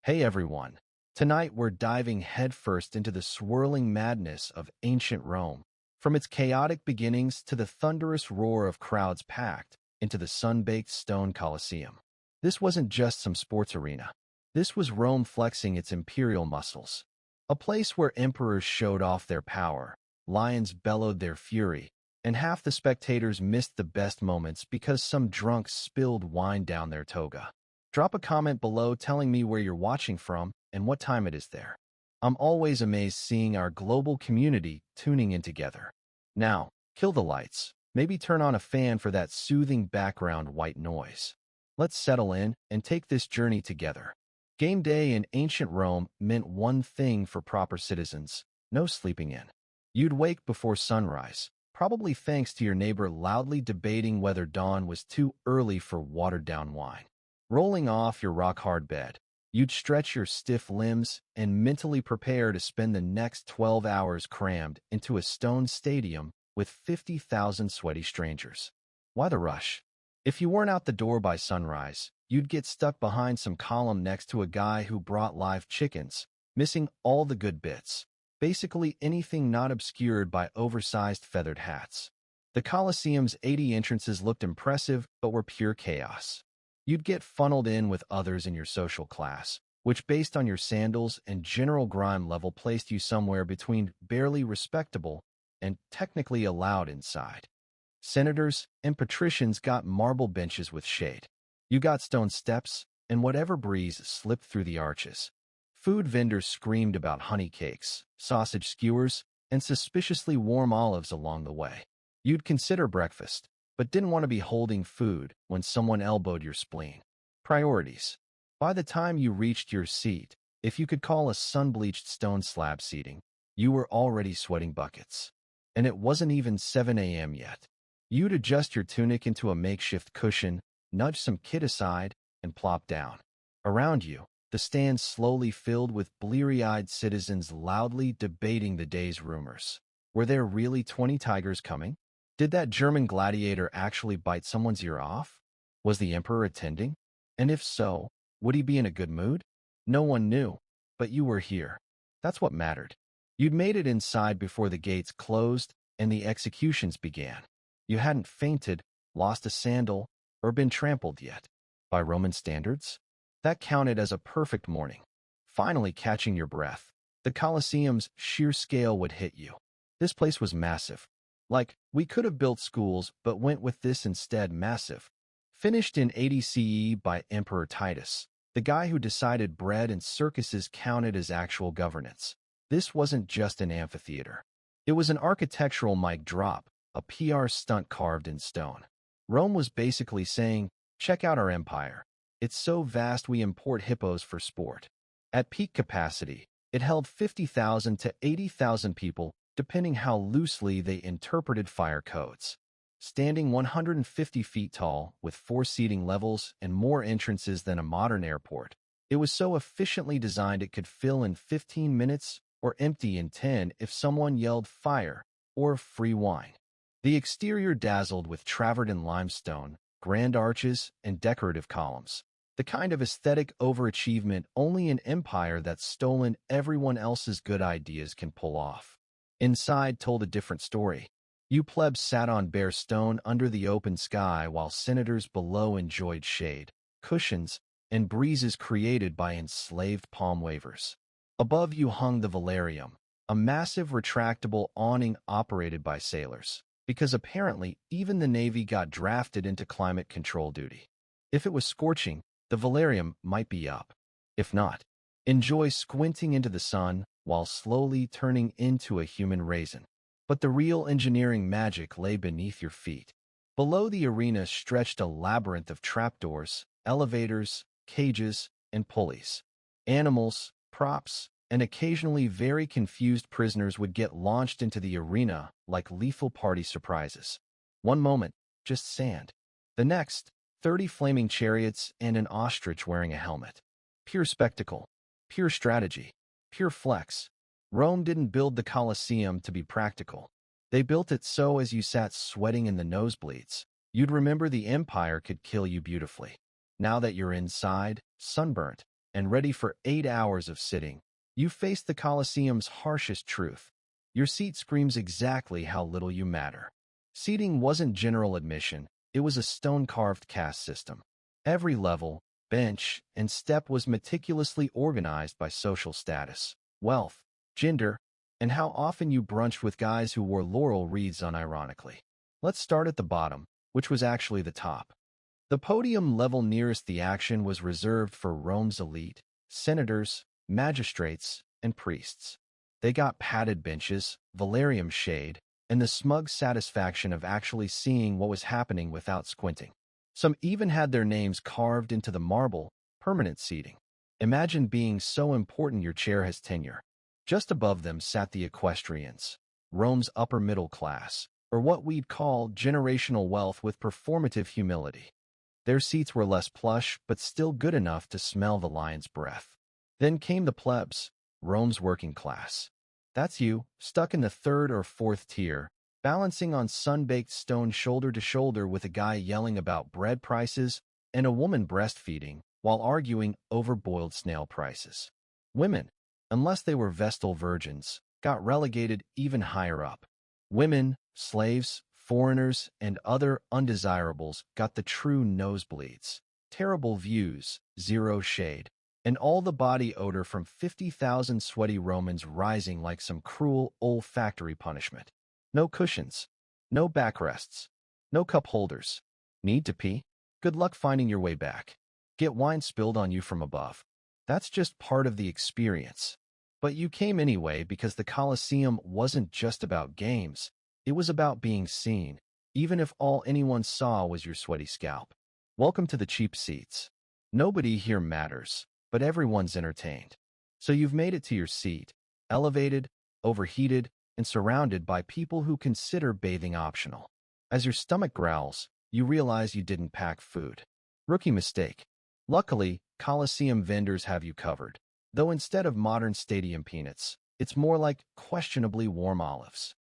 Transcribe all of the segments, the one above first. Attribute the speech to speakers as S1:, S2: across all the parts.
S1: Hey everyone! Tonight we're diving headfirst into the swirling madness of ancient Rome. From its chaotic beginnings to the thunderous roar of crowds packed into the sun-baked stone Colosseum. This wasn't just some sports arena. This was Rome flexing its imperial muscles. A place where emperors showed off their power, lions bellowed their fury, and half the spectators missed the best moments because some drunk spilled wine down their toga. Drop a comment below telling me where you're watching from and what time it is there. I'm always amazed seeing our global community tuning in together. Now, kill the lights. Maybe turn on a fan for that soothing background white noise. Let's settle in and take this journey together. Game day in ancient Rome meant one thing for proper citizens: no sleeping in. You'd wake before sunrise, probably thanks to your neighbor loudly debating whether dawn was too early for watered-down wine. Rolling off your rock-hard bed, you'd stretch your stiff limbs and mentally prepare to spend the next 12 hours crammed into a stone stadium with 50,000 sweaty strangers. Why the rush? If you weren't out the door by sunrise, you'd get stuck behind some column next to a guy who brought live chickens, missing all the good bits. Basically anything not obscured by oversized feathered hats. The Colosseum's 80 entrances looked impressive, but were pure chaos. You'd get funneled in with others in your social class, which based on your sandals and general grime level placed you somewhere between barely respectable and technically allowed inside. Senators and patricians got marble benches with shade. You got stone steps, and whatever breeze slipped through the arches. Food vendors screamed about honey cakes, sausage skewers, and suspiciously warm olives along the way. You'd consider breakfast, but didn't want to be holding food when someone elbowed your spleen. Priorities. By the time you reached your seat, if you could call a sun-bleached stone slab seating, you were already sweating buckets. And it wasn't even 7 a.m. yet. You'd adjust your tunic into a makeshift cushion, nudge some kid aside, and plop down. Around you, the stands slowly filled with bleary-eyed citizens loudly debating the day's rumors. Were there really 20 tigers coming? Did that German gladiator actually bite someone's ear off? Was the emperor attending? And if so, would he be in a good mood? No one knew, but you were here. That's what mattered. You'd made it inside before the gates closed and the executions began. You hadn't fainted, lost a sandal, or been trampled yet. By Roman standards, that counted as a perfect morning. Finally catching your breath, the Colosseum's sheer scale would hit you. This place was massive. Like, we could have built schools, but went with this instead. Massive. Finished in 80 CE by Emperor Titus, the guy who decided bread and circuses counted as actual governance. This wasn't just an amphitheater. It was an architectural mic drop, a PR stunt carved in stone. Rome was basically saying, check out our empire. It's so vast we import hippos for sport. At peak capacity, it held 50,000 to 80,000 people, depending how loosely they interpreted fire codes. Standing 150 feet tall, with 4 seating levels and more entrances than a modern airport, it was so efficiently designed it could fill in 15 minutes or empty in 10 if someone yelled fire or free wine. The exterior dazzled with travertine limestone, grand arches, and decorative columns. The kind of aesthetic overachievement only an empire that's stolen everyone else's good ideas can pull off. Inside told a different story. You plebs sat on bare stone under the open sky while senators below enjoyed shade, cushions, and breezes created by enslaved palm wavers. Above you hung the velarium, a massive retractable awning operated by sailors, because apparently even the Navy got drafted into climate control duty. If it was scorching, the velarium might be up. If not, enjoy squinting into the sun while slowly turning into a human raisin. But the real engineering magic lay beneath your feet. Below the arena stretched a labyrinth of trapdoors, elevators, cages, and pulleys. Animals, props, and occasionally very confused prisoners would get launched into the arena like lethal party surprises. One moment, just sand. The next, 30 flaming chariots and an ostrich wearing a helmet. Pure spectacle, pure strategy, pure flex. Rome didn't build the Colosseum to be practical. They built it so as you sat sweating in the nosebleeds, you'd remember the empire could kill you beautifully. Now that you're inside, sunburnt, and ready for 8 hours of sitting, you face the Colosseum's harshest truth. Your seat screams exactly how little you matter. Seating wasn't general admission, it was a stone-carved caste system. Every level, bench, and step was meticulously organized by social status, wealth, gender, and how often you brunched with guys who wore laurel wreaths unironically. Let's start at the bottom, which was actually the top. The podium level nearest the action was reserved for Rome's elite, senators, magistrates, and priests. They got padded benches, valerium shade, and the smug satisfaction of actually seeing what was happening without squinting. Some even had their names carved into the marble, permanent seating. Imagine being so important your chair has tenure. Just above them sat the equestrians, Rome's upper middle class, or what we'd call generational wealth with performative humility. Their seats were less plush, but still good enough to smell the lion's breath. Then came the plebs, Rome's working class. That's you, stuck in the third or fourth tier, balancing on sun-baked stone shoulder to shoulder with a guy yelling about bread prices and a woman breastfeeding while arguing over boiled snail prices. Women, unless they were Vestal virgins, got relegated even higher up. Women, slaves, foreigners, and other undesirables got the true nosebleeds. Terrible views, zero shade, and all the body odor from 50,000 sweaty Romans rising like some cruel olfactory punishment. No cushions, no backrests, no cup holders. Need to pee? Good luck finding your way back. Get wine spilled on you from above. That's just part of the experience. But you came anyway because the Colosseum wasn't just about games. It was about being seen, even if all anyone saw was your sweaty scalp. Welcome to the cheap seats. Nobody here matters, but everyone's entertained. So you've made it to your seat, elevated, overheated, and surrounded by people who consider bathing optional. As your stomach growls, you realize you didn't pack food. Rookie mistake. Luckily, Colosseum vendors have you covered, though instead of modern stadium peanuts, it's more like questionably warm olives.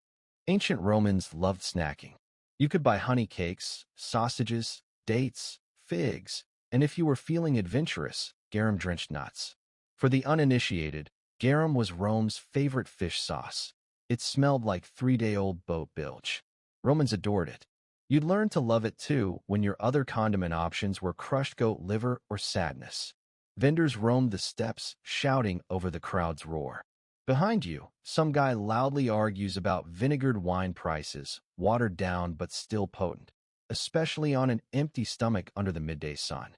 S1: Ancient Romans loved snacking. You could buy honey cakes, sausages, dates, figs, and if you were feeling adventurous, garum-drenched nuts. For the uninitiated, garum was Rome's favorite fish sauce. It smelled like 3-day-old boat bilge. Romans adored it. You'd learn to love it too when your other condiment options were crushed goat liver or sadness. Vendors roamed the steps, shouting over the crowd's roar. Behind you, some guy loudly argues about vinegared wine prices, watered down but still potent, especially on an empty stomach under the midday sun.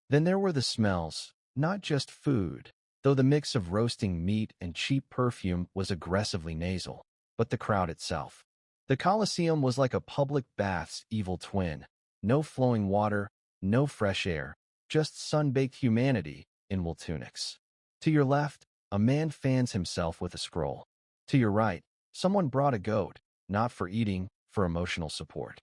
S1: Then there were the smells, not just food, though the mix of roasting meat and cheap perfume was aggressively nasal, but the crowd itself. The Colosseum was like a public bath's evil twin. No flowing water, no fresh air, just sun-baked humanity in wool tunics. To your left, a man fans himself with a scroll. To your right, someone brought a goat, not for eating, for emotional support.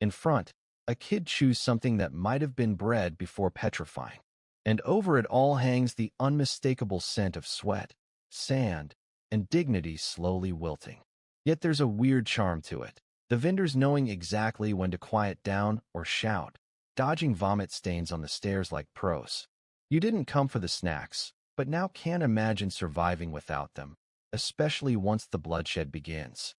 S1: In front, a kid chews something that might have been bread before petrifying. And over it all hangs the unmistakable scent of sweat, sand, and dignity slowly wilting. Yet there's a weird charm to it, the vendors knowing exactly when to quiet down or shout, dodging vomit stains on the stairs like pros. You didn't come for the snacks, but now can't imagine surviving without them, especially once the bloodshed begins.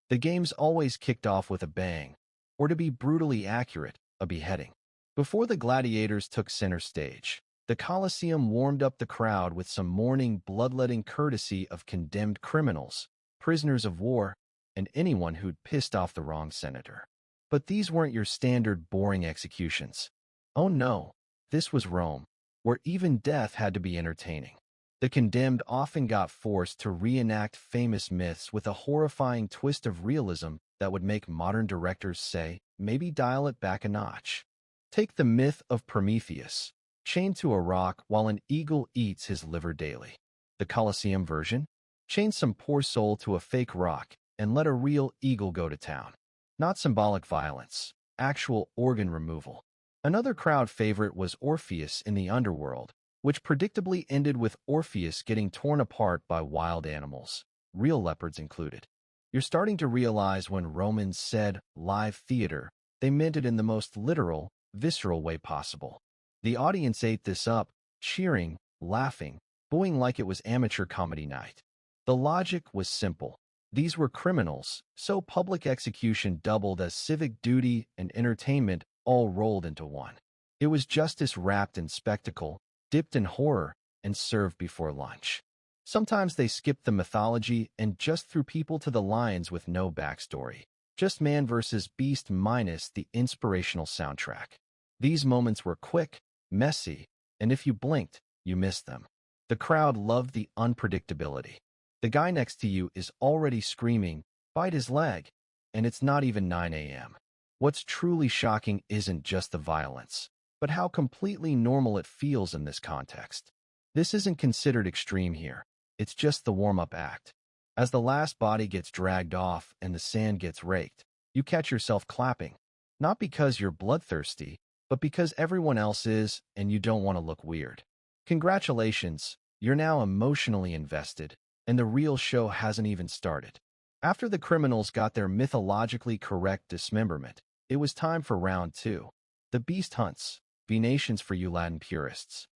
S1: The game's always kicked off with a bang, or to be brutally accurate, a beheading. Before the gladiators took center stage, the Colosseum warmed up the crowd with some morning bloodletting courtesy of condemned criminals, prisoners of war, and anyone who'd pissed off the wrong senator. But these weren't your standard boring executions. Oh no, this was Rome, where even death had to be entertaining. The condemned often got forced to reenact famous myths with a horrifying twist of realism that would make modern directors say, maybe dial it back a notch. Take the myth of Prometheus, chained to a rock while an eagle eats his liver daily. The Colosseum version? Chain some poor soul to a fake rock and let a real eagle go to town. Not symbolic violence, actual organ removal. Another crowd favorite was Orpheus in the underworld, which predictably ended with Orpheus getting torn apart by wild animals, real leopards included. You're starting to realize when Romans said live theater, they meant it in the most literal, visceral way possible. The audience ate this up, cheering, laughing, booing like it was amateur comedy night. The logic was simple. These were criminals, so public execution doubled as civic duty and entertainment all rolled into one. It was justice wrapped in spectacle, dipped in horror, and served before lunch. Sometimes they skipped the mythology and just threw people to the lions with no backstory. Just man versus beast minus the inspirational soundtrack. These moments were quick, messy, and if you blinked, you missed them. The crowd loved the unpredictability. The guy next to you is already screaming, "Bite his leg," and it's not even 9 a.m. What's truly shocking isn't just the violence, but how completely normal it feels in this context. This isn't considered extreme here. It's just the warm-up act. As the last body gets dragged off and the sand gets raked, you catch yourself clapping. Not because you're bloodthirsty, but because everyone else is and you don't want to look weird. Congratulations, you're now emotionally invested, and the real show hasn't even started. After the criminals got their mythologically correct dismemberment, it was time for round two. The beast hunts, Venations for you Latin purists.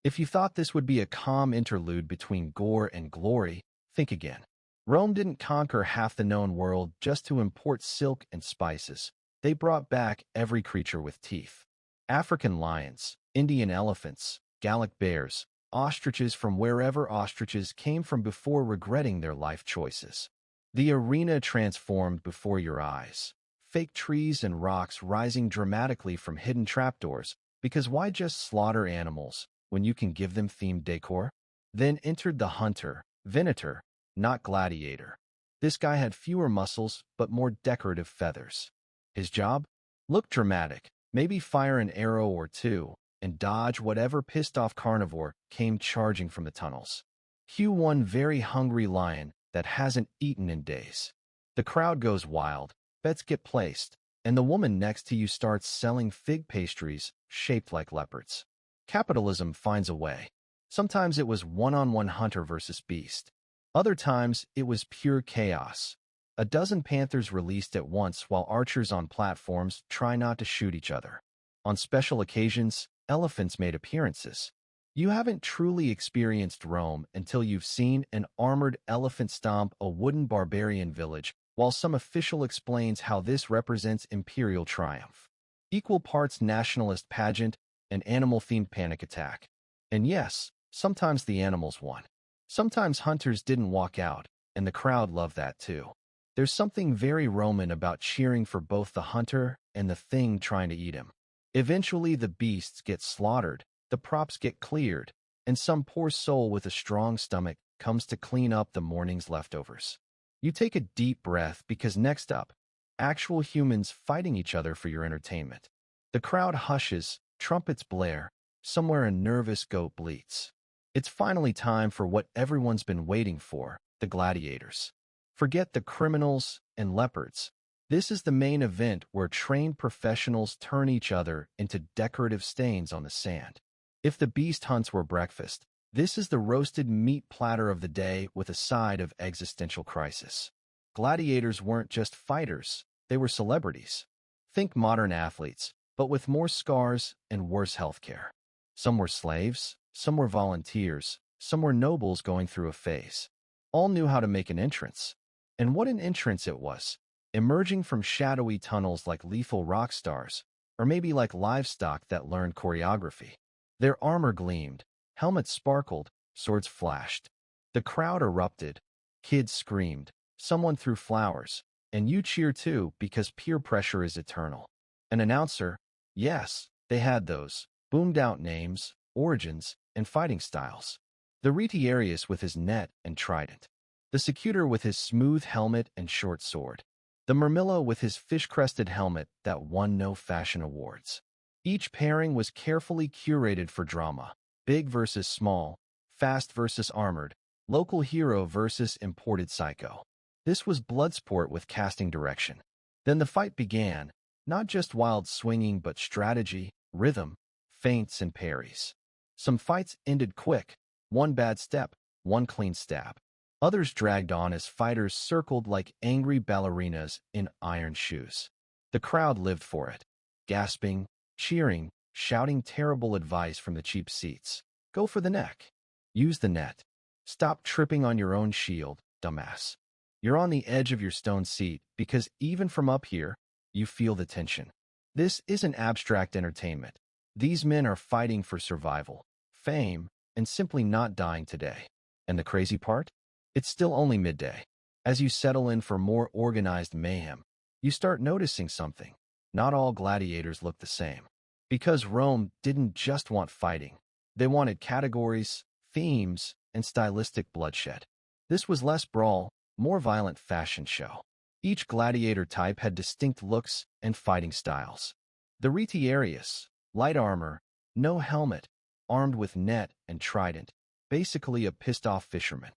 S1: If you thought this would be a calm interlude between gore and glory, think again. Rome didn't conquer half the known world just to import silk and spices. They brought back every creature with teeth. African lions, Indian elephants, Gallic bears, ostriches from wherever ostriches came from before regretting their life choices. The arena transformed before your eyes. Fake trees and rocks rising dramatically from hidden trapdoors, because why just slaughter animals when you can give them themed decor? Then entered the hunter, Venator, not gladiator. This guy had fewer muscles but more decorative feathers. His job? Look dramatic, maybe fire an arrow or two, and dodge whatever pissed-off carnivore came charging from the tunnels. Cue one very hungry lion that hasn't eaten in days. The crowd goes wild, bets get placed, and the woman next to you starts selling fig pastries shaped like leopards. Capitalism finds a way. Sometimes it was one-on-one hunter versus beast. Other times, it was pure chaos. A dozen panthers released at once while archers on platforms try not to shoot each other. On special occasions, elephants made appearances. You haven't truly experienced Rome until you've seen an armored elephant stomp a wooden barbarian village, while some official explains how this represents imperial triumph. Equal parts nationalist pageant and animal-themed panic attack. And yes, sometimes the animals won. Sometimes hunters didn't walk out, and the crowd loved that too. There's something very Roman about cheering for both the hunter and the thing trying to eat him. Eventually the beasts get slaughtered, the props get cleared, and some poor soul with a strong stomach comes to clean up the morning's leftovers. You take a deep breath because next up, actual humans fighting each other for your entertainment. The crowd hushes, trumpets blare, somewhere a nervous goat bleats. It's finally time for what everyone's been waiting for, the gladiators. Forget the criminals and leopards. This is the main event where trained professionals turn each other into decorative stains on the sand. If the beast hunts were breakfast, this is the roasted meat platter of the day with a side of existential crisis. Gladiators weren't just fighters, they were celebrities. Think modern athletes, but with more scars and worse healthcare. Some were slaves, some were volunteers, some were nobles going through a phase. All knew how to make an entrance. And what an entrance it was, emerging from shadowy tunnels like lethal rock stars, or maybe like livestock that learned choreography. Their armor gleamed, helmets sparkled, swords flashed. The crowd erupted, kids screamed, someone threw flowers, and you cheer too because peer pressure is eternal. An announcer, yes, they had those, boomed out names, origins, and fighting styles. The retiarius with his net and trident. The secutor with his smooth helmet and short sword. The Murmillo with his fish-crested helmet that won no fashion awards. Each pairing was carefully curated for drama. Big versus small, fast versus armored, local hero versus imported psycho. This was Bloodsport with casting direction. Then the fight began, not just wild swinging but strategy, rhythm, feints, and parries. Some fights ended quick, one bad step, one clean stab. Others dragged on as fighters circled like angry ballerinas in iron shoes. The crowd lived for it, gasping, cheering, shouting terrible advice from the cheap seats. Go for the neck. Use the net. Stop tripping on your own shield, dumbass. You're on the edge of your stone seat because even from up here, you feel the tension. This isn't abstract entertainment. These men are fighting for survival, fame, and simply not dying today. And the crazy part? It's still only midday. As you settle in for more organized mayhem, you start noticing something. Not all gladiators look the same. Because Rome didn't just want fighting. They wanted categories, themes, and stylistic bloodshed. This was less brawl, more violent fashion show. Each gladiator type had distinct looks and fighting styles. The retiarius, light armor, no helmet, armed with net and trident, basically a pissed-off fisherman.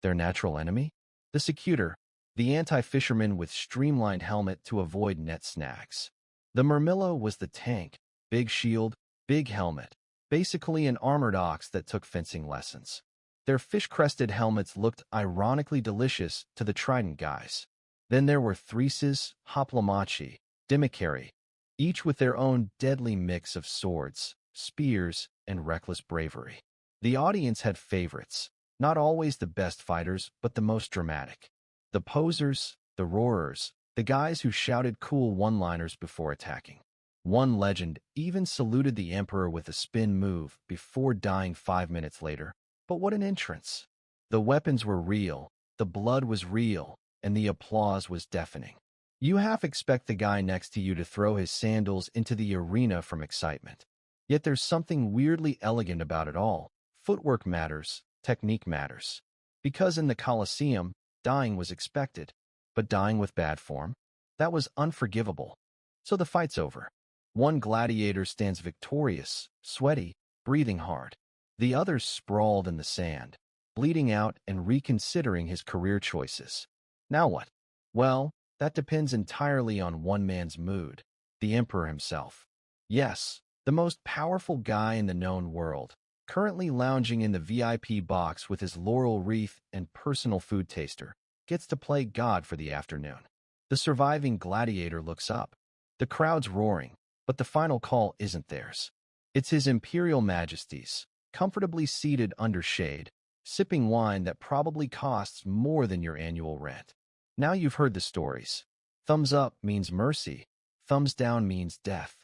S1: Their natural enemy? The secutor, the anti-fisherman with streamlined helmet to avoid net snags. The murmillo was the tank, big shield, big helmet, basically an armored ox that took fencing lessons. Their fish-crested helmets looked ironically delicious to the trident guys. Then there were threses, hoplomachy, dimicari, each with their own deadly mix of swords, spears, and reckless bravery. The audience had favorites, not always the best fighters, but the most dramatic. The posers, the roarers, the guys who shouted cool one-liners before attacking. One legend even saluted the emperor with a spin move before dying 5 minutes later. But what an entrance! The weapons were real, the blood was real, and the applause was deafening. You half expect the guy next to you to throw his sandals into the arena from excitement. Yet there's something weirdly elegant about it all. Footwork matters, technique matters. Because in the Colosseum, dying was expected. But dying with bad form? That was unforgivable. So the fight's over. One gladiator stands victorious, sweaty, breathing hard. The other sprawled in the sand, bleeding out and reconsidering his career choices. Now what? Well, that depends entirely on one man's mood, the emperor himself. Yes, the most powerful guy in the known world, currently lounging in the VIP box with his laurel wreath and personal food taster, gets to play God for the afternoon. The surviving gladiator looks up. The crowd's roaring, but the final call isn't theirs. It's His Imperial Majesty's, comfortably seated under shade, sipping wine that probably costs more than your annual rent. Now you've heard the stories. Thumbs up means mercy, thumbs down means death.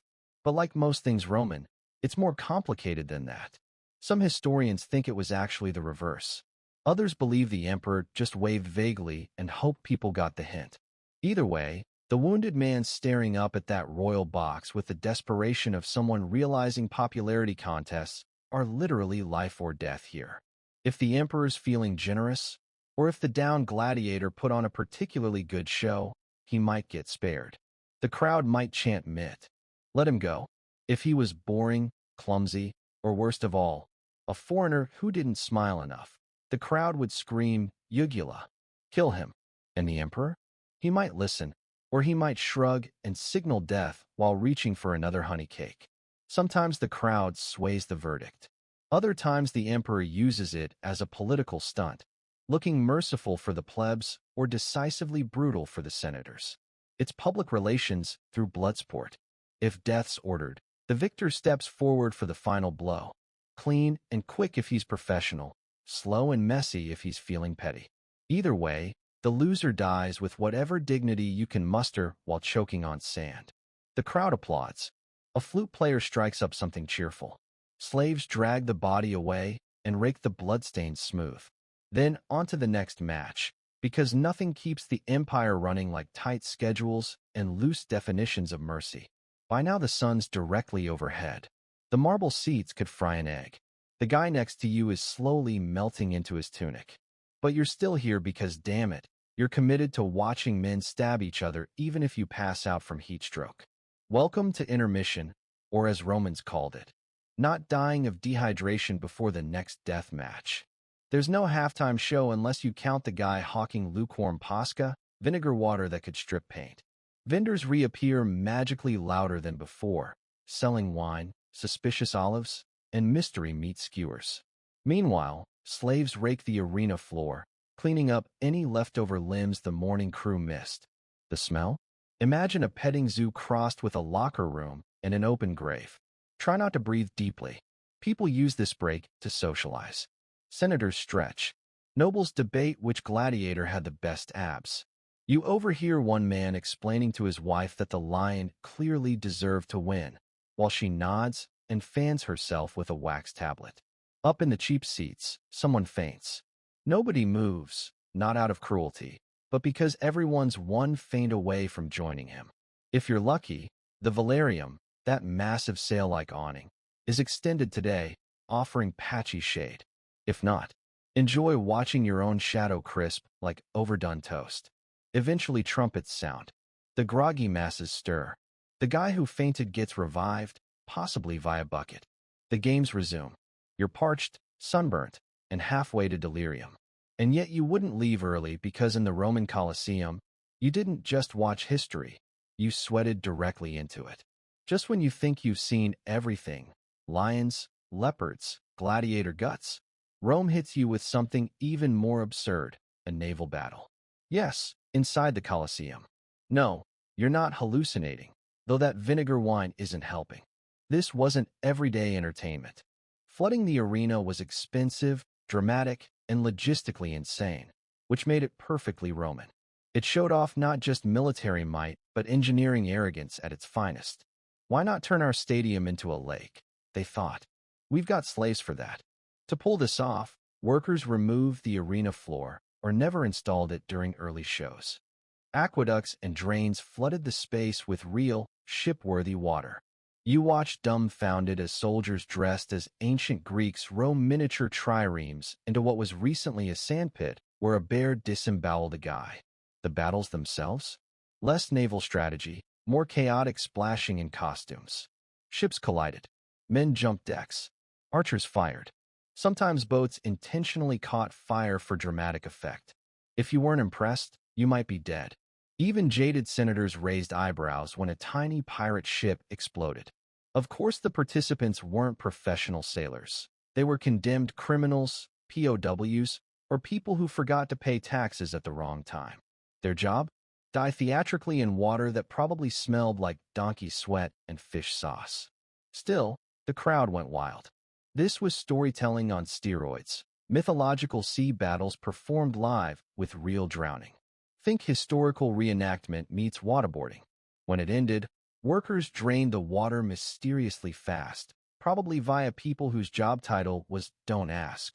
S1: But like most things Roman, it's more complicated than that. Some historians think it was actually the reverse. Others believe the emperor just waved vaguely and hoped people got the hint. Either way, the wounded man staring up at that royal box with the desperation of someone realizing popularity contests are literally life or death here. If the emperor's feeling generous, or if the downed gladiator put on a particularly good show, he might get spared. The crowd might chant mitt. Let him go. If he was boring, clumsy, or worst of all, a foreigner who didn't smile enough, the crowd would scream, Ugula. Kill him. And the emperor? He might listen, or he might shrug and signal death while reaching for another honey cake. Sometimes the crowd sways the verdict. Other times the emperor uses it as a political stunt, looking merciful for the plebs or decisively brutal for the senators. It's public relations through bloodsport. If death's ordered, the victor steps forward for the final blow. Clean and quick if he's professional, slow and messy if he's feeling petty. Either way, the loser dies with whatever dignity you can muster while choking on sand. The crowd applauds. A flute player strikes up something cheerful. Slaves drag the body away and rake the bloodstains smooth. Then on to the next match, because nothing keeps the empire running like tight schedules and loose definitions of mercy. By now the sun's directly overhead. The marble seats could fry an egg. The guy next to you is slowly melting into his tunic. But you're still here because, damn it, you're committed to watching men stab each other even if you pass out from heat stroke. Welcome to intermission, or as Romans called it, not dying of dehydration before the next death match. There's no halftime show unless you count the guy hawking lukewarm pasca, vinegar water that could strip paint. Vendors reappear magically louder than before, selling wine, suspicious olives, and mystery meat skewers. Meanwhile, slaves rake the arena floor, cleaning up any leftover limbs the morning crew missed. The smell? Imagine a petting zoo crossed with a locker room and an open grave. Try not to breathe deeply. People use this break to socialize. Senators stretch. Nobles debate which gladiator had the best abs. You overhear one man explaining to his wife that the lion clearly deserved to win, while she nods and fans herself with a wax tablet. Up in the cheap seats, someone faints. Nobody moves, not out of cruelty, but because everyone's one faint away from joining him. If you're lucky, the Valerium, that massive sail-like awning, is extended today, offering patchy shade. If not, enjoy watching your own shadow crisp like overdone toast. Eventually trumpets sound. The groggy masses stir. The guy who fainted gets revived, possibly via bucket. The games resume. You're parched, sunburnt, and halfway to delirium. And yet you wouldn't leave early because in the Roman Colosseum, you didn't just watch history, you sweated directly into it. Just when you think you've seen everything, lions, leopards, gladiator guts, Rome hits you with something even more absurd, a naval battle. Yes, inside the Colosseum. No, you're not hallucinating, though that vinegar wine isn't helping. This wasn't everyday entertainment. Flooding the arena was expensive, dramatic, and logistically insane, which made it perfectly Roman. It showed off not just military might, but engineering arrogance at its finest. Why not turn our stadium into a lake? They thought. We've got slaves for that. To pull this off, workers removed the arena floor or never installed it during early shows. Aqueducts and drains flooded the space with real, ship-worthy water. You watched dumbfounded as soldiers dressed as ancient Greeks row miniature triremes into what was recently a sandpit where a bear disemboweled a guy. The battles themselves? Less naval strategy, more chaotic splashing in costumes. Ships collided. Men jumped decks. Archers fired. Sometimes boats intentionally caught fire for dramatic effect. If you weren't impressed, you might be dead. Even jaded senators raised eyebrows when a tiny pirate ship exploded. Of course, the participants weren't professional sailors. They were condemned criminals, POWs, or people who forgot to pay taxes at the wrong time. Their job? Die theatrically in water that probably smelled like donkey sweat and fish sauce. Still, the crowd went wild. This was storytelling on steroids, mythological sea battles performed live with real drowning. Think historical reenactment meets waterboarding. When it ended, workers drained the water mysteriously fast, probably via people whose job title was "Don't Ask."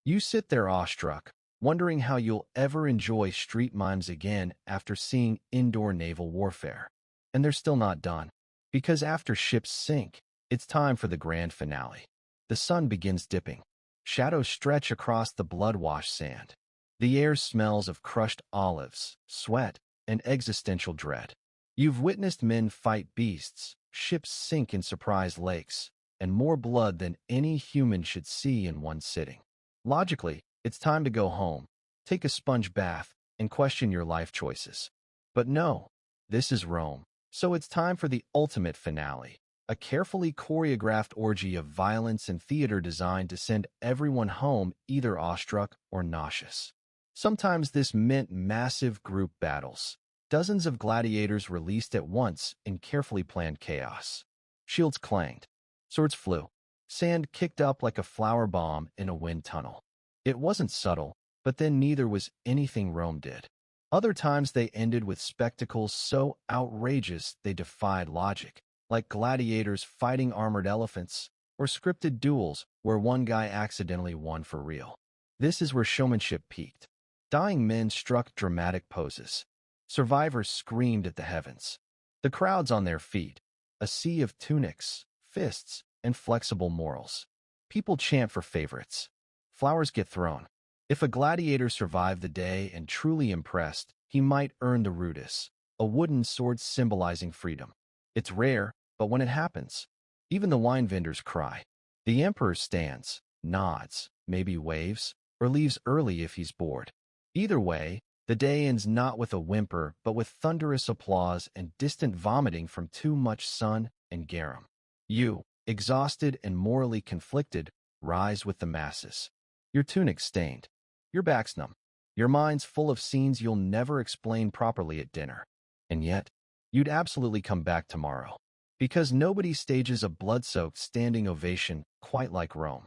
S1: You sit there awestruck, wondering how you'll ever enjoy street mimes again after seeing indoor naval warfare. And they're still not done. Because after ships sink, it's time for the grand finale. The sun begins dipping. Shadows stretch across the blood-washed sand. The air smells of crushed olives, sweat, and existential dread. You've witnessed men fight beasts, ships sink in surprise lakes, and more blood than any human should see in one sitting. Logically, it's time to go home, take a sponge bath, and question your life choices. But no, this is Rome, so it's time for the ultimate finale. A carefully choreographed orgy of violence and theater designed to send everyone home either awestruck or nauseous. Sometimes this meant massive group battles. Dozens of gladiators released at once in carefully planned chaos. Shields clanged. Swords flew. Sand kicked up like a flower bomb in a wind tunnel. It wasn't subtle, but then neither was anything Rome did. Other times they ended with spectacles so outrageous they defied logic, like gladiators fighting armored elephants, or scripted duels where one guy accidentally won for real. This is where showmanship peaked. Dying men struck dramatic poses. Survivors screamed at the heavens. The crowd's on their feet, a sea of tunics, fists, and flexible morals. People chant for favorites. Flowers get thrown. If a gladiator survived the day and truly impressed, he might earn the rudis, a wooden sword symbolizing freedom. It's rare, but when it happens, even the wine vendors cry. The emperor stands, nods, maybe waves, or leaves early if he's bored. Either way, the day ends not with a whimper, but with thunderous applause and distant vomiting from too much sun and garum. You, exhausted and morally conflicted, rise with the masses. Your tunic stained. Your back's numb. Your mind's full of scenes you'll never explain properly at dinner. And yet, you'd absolutely come back tomorrow. Because nobody stages a blood-soaked standing ovation quite like Rome.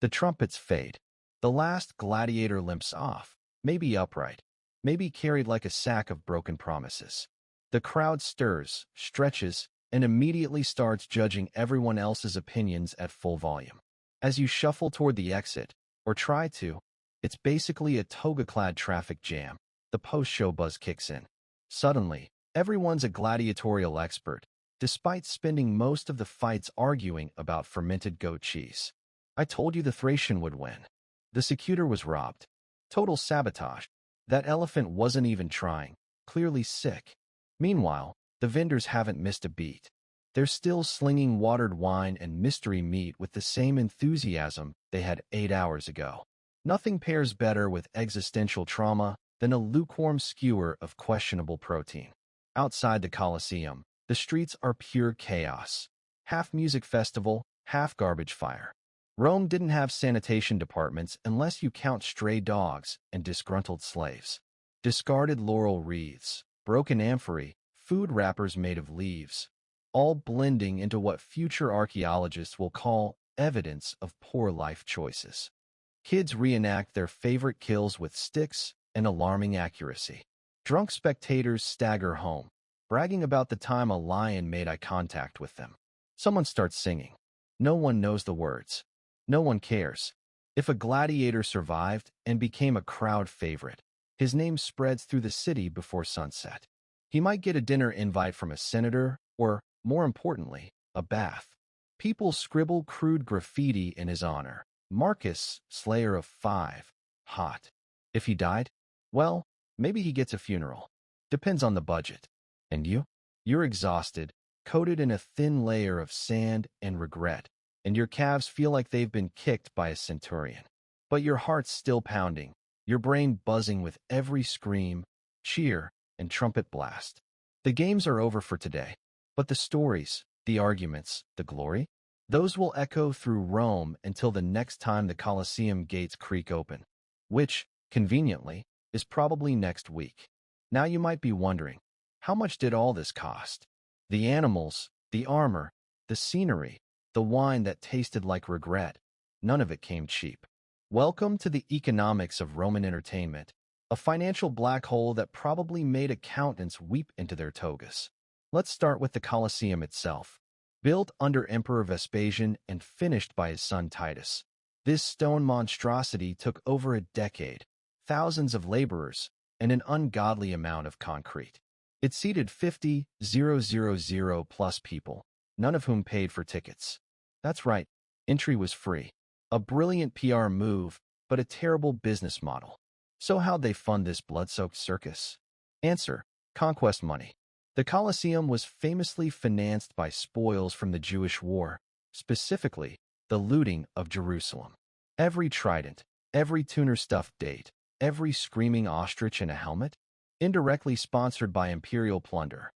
S1: The trumpets fade. The last gladiator limps off, maybe upright, maybe carried like a sack of broken promises. The crowd stirs, stretches, and immediately starts judging everyone else's opinions at full volume. As you shuffle toward the exit, or try to, it's basically a toga-clad traffic jam. The post-show buzz kicks in. Suddenly, everyone's a gladiatorial expert, despite spending most of the fights arguing about fermented goat cheese. I told you the Thracian would win. The Secutor was robbed. Total sabotage. That elephant wasn't even trying, clearly sick. Meanwhile, the vendors haven't missed a beat. They're still slinging watered wine and mystery meat with the same enthusiasm they had 8 hours ago. Nothing pairs better with existential trauma than a lukewarm skewer of questionable protein. Outside the Colosseum, the streets are pure chaos. Half music festival, half garbage fire. Rome didn't have sanitation departments unless you count stray dogs and disgruntled slaves. Discarded laurel wreaths, broken amphorae, food wrappers made of leaves, all blending into what future archaeologists will call evidence of poor life choices. Kids reenact their favorite kills with sticks and alarming accuracy. Drunk spectators stagger home, bragging about the time a lion made eye contact with them. Someone starts singing. No one knows the words. No one cares. If a gladiator survived and became a crowd favorite, his name spreads through the city before sunset. He might get a dinner invite from a senator or, more importantly, a bath. People scribble crude graffiti in his honor. Marcus, Slayer of 5, hot. If he died, well, maybe he gets a funeral. Depends on the budget. And you? You're exhausted, coated in a thin layer of sand and regret, and your calves feel like they've been kicked by a centurion. But your heart's still pounding, your brain buzzing with every scream, cheer, and trumpet blast. The games are over for today, but the stories, the arguments, the glory, those will echo through Rome until the next time the Colosseum gates creak open, which, conveniently, is probably next week. Now you might be wondering, how much did all this cost? The animals, the armor, the scenery, the wine that tasted like regret, none of it came cheap. Welcome to the economics of Roman entertainment, a financial black hole that probably made accountants weep into their togas. Let's start with the Colosseum itself. Built under Emperor Vespasian and finished by his son Titus, this stone monstrosity took over a decade, thousands of laborers, and an ungodly amount of concrete. It seated 50,000 plus people, none of whom paid for tickets. That's right, entry was free. A brilliant PR move, but a terrible business model. So how'd they fund this blood-soaked circus? Answer: conquest money. The Colosseum was famously financed by spoils from the Jewish War, specifically the looting of Jerusalem. Every trident, every tuner-stuffed date, every screaming ostrich in a helmet, indirectly sponsored by imperial plunder.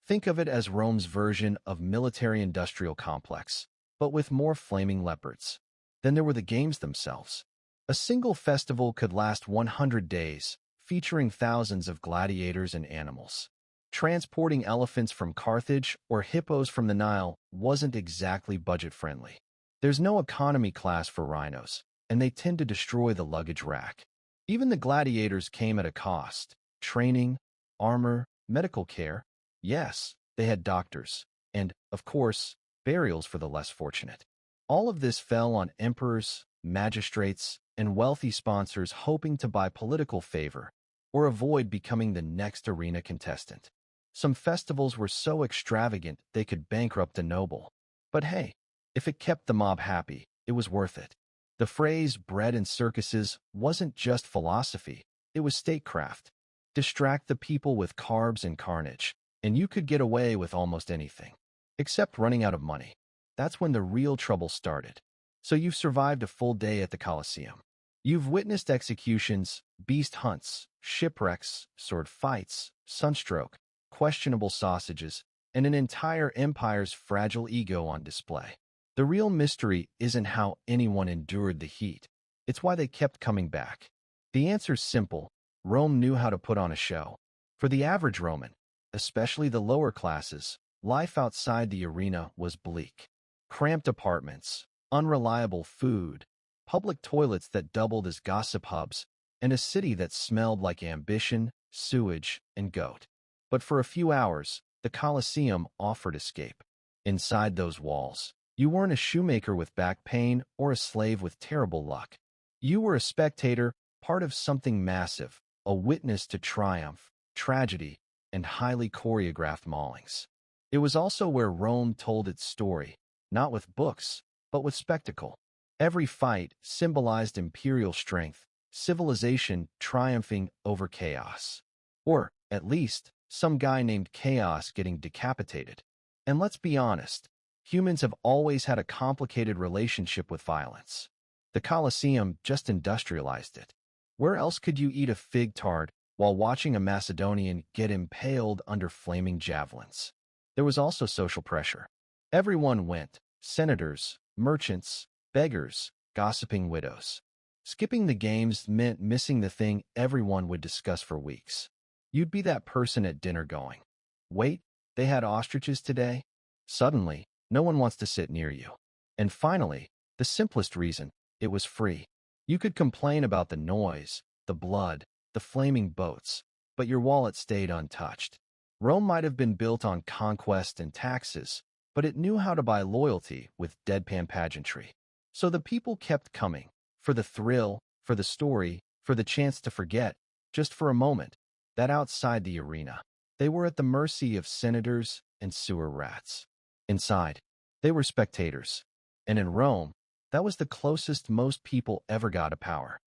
S1: Think of it as Rome's version of military-industrial complex, but with more flaming leopards. Then there were the games themselves. A single festival could last 100 days, featuring thousands of gladiators and animals. Transporting elephants from Carthage or hippos from the Nile wasn't exactly budget-friendly. There's no economy class for rhinos, and they tend to destroy the luggage rack. Even the gladiators came at a cost. Training, armor, medical care. Yes, they had doctors. And, of course, burials for the less fortunate. All of this fell on emperors, magistrates, and wealthy sponsors hoping to buy political favor or avoid becoming the next arena contestant. Some festivals were so extravagant they could bankrupt a noble. But hey, if it kept the mob happy, it was worth it. The phrase bread and circuses wasn't just philosophy, it was statecraft. Distract the people with carbs and carnage, and you could get away with almost anything. Except running out of money. That's when the real trouble started. So you've survived a full day at the Colosseum. You've witnessed executions, beast hunts, shipwrecks, sword fights, sunstroke, questionable sausages, and an entire empire's fragile ego on display. The real mystery isn't how anyone endured the heat. It's why they kept coming back. The answer's simple. Rome knew how to put on a show. For the average Roman, especially the lower classes, life outside the arena was bleak. Cramped apartments, unreliable food, public toilets that doubled as gossip hubs, and a city that smelled like ambition, sewage, and goat. But for a few hours, the Colosseum offered escape. Inside those walls, you weren't a shoemaker with back pain or a slave with terrible luck. You were a spectator, part of something massive, a witness to triumph, tragedy, and highly choreographed maulings. It was also where Rome told its story, not with books, but with spectacle. Every fight symbolized imperial strength, civilization triumphing over chaos. Or, at least, some guy named Chaos getting decapitated. And let's be honest, humans have always had a complicated relationship with violence. The Colosseum just industrialized it. Where else could you eat a fig tart while watching a Macedonian get impaled under flaming javelins? There was also social pressure. Everyone went: senators, merchants, beggars, gossiping widows. Skipping the games meant missing the thing everyone would discuss for weeks. You'd be that person at dinner going, "Wait, they had ostriches today?" Suddenly, no one wants to sit near you. And finally, the simplest reason: it was free. You could complain about the noise, the blood, the flaming boats, but your wallet stayed untouched. Rome might have been built on conquest and taxes, but it knew how to buy loyalty with deadpan pageantry. So the people kept coming, for the thrill, for the story, for the chance to forget, just for a moment, that outside the arena, they were at the mercy of senators and sewer rats. Inside, they were spectators. And in Rome, that was the closest most people ever got to power.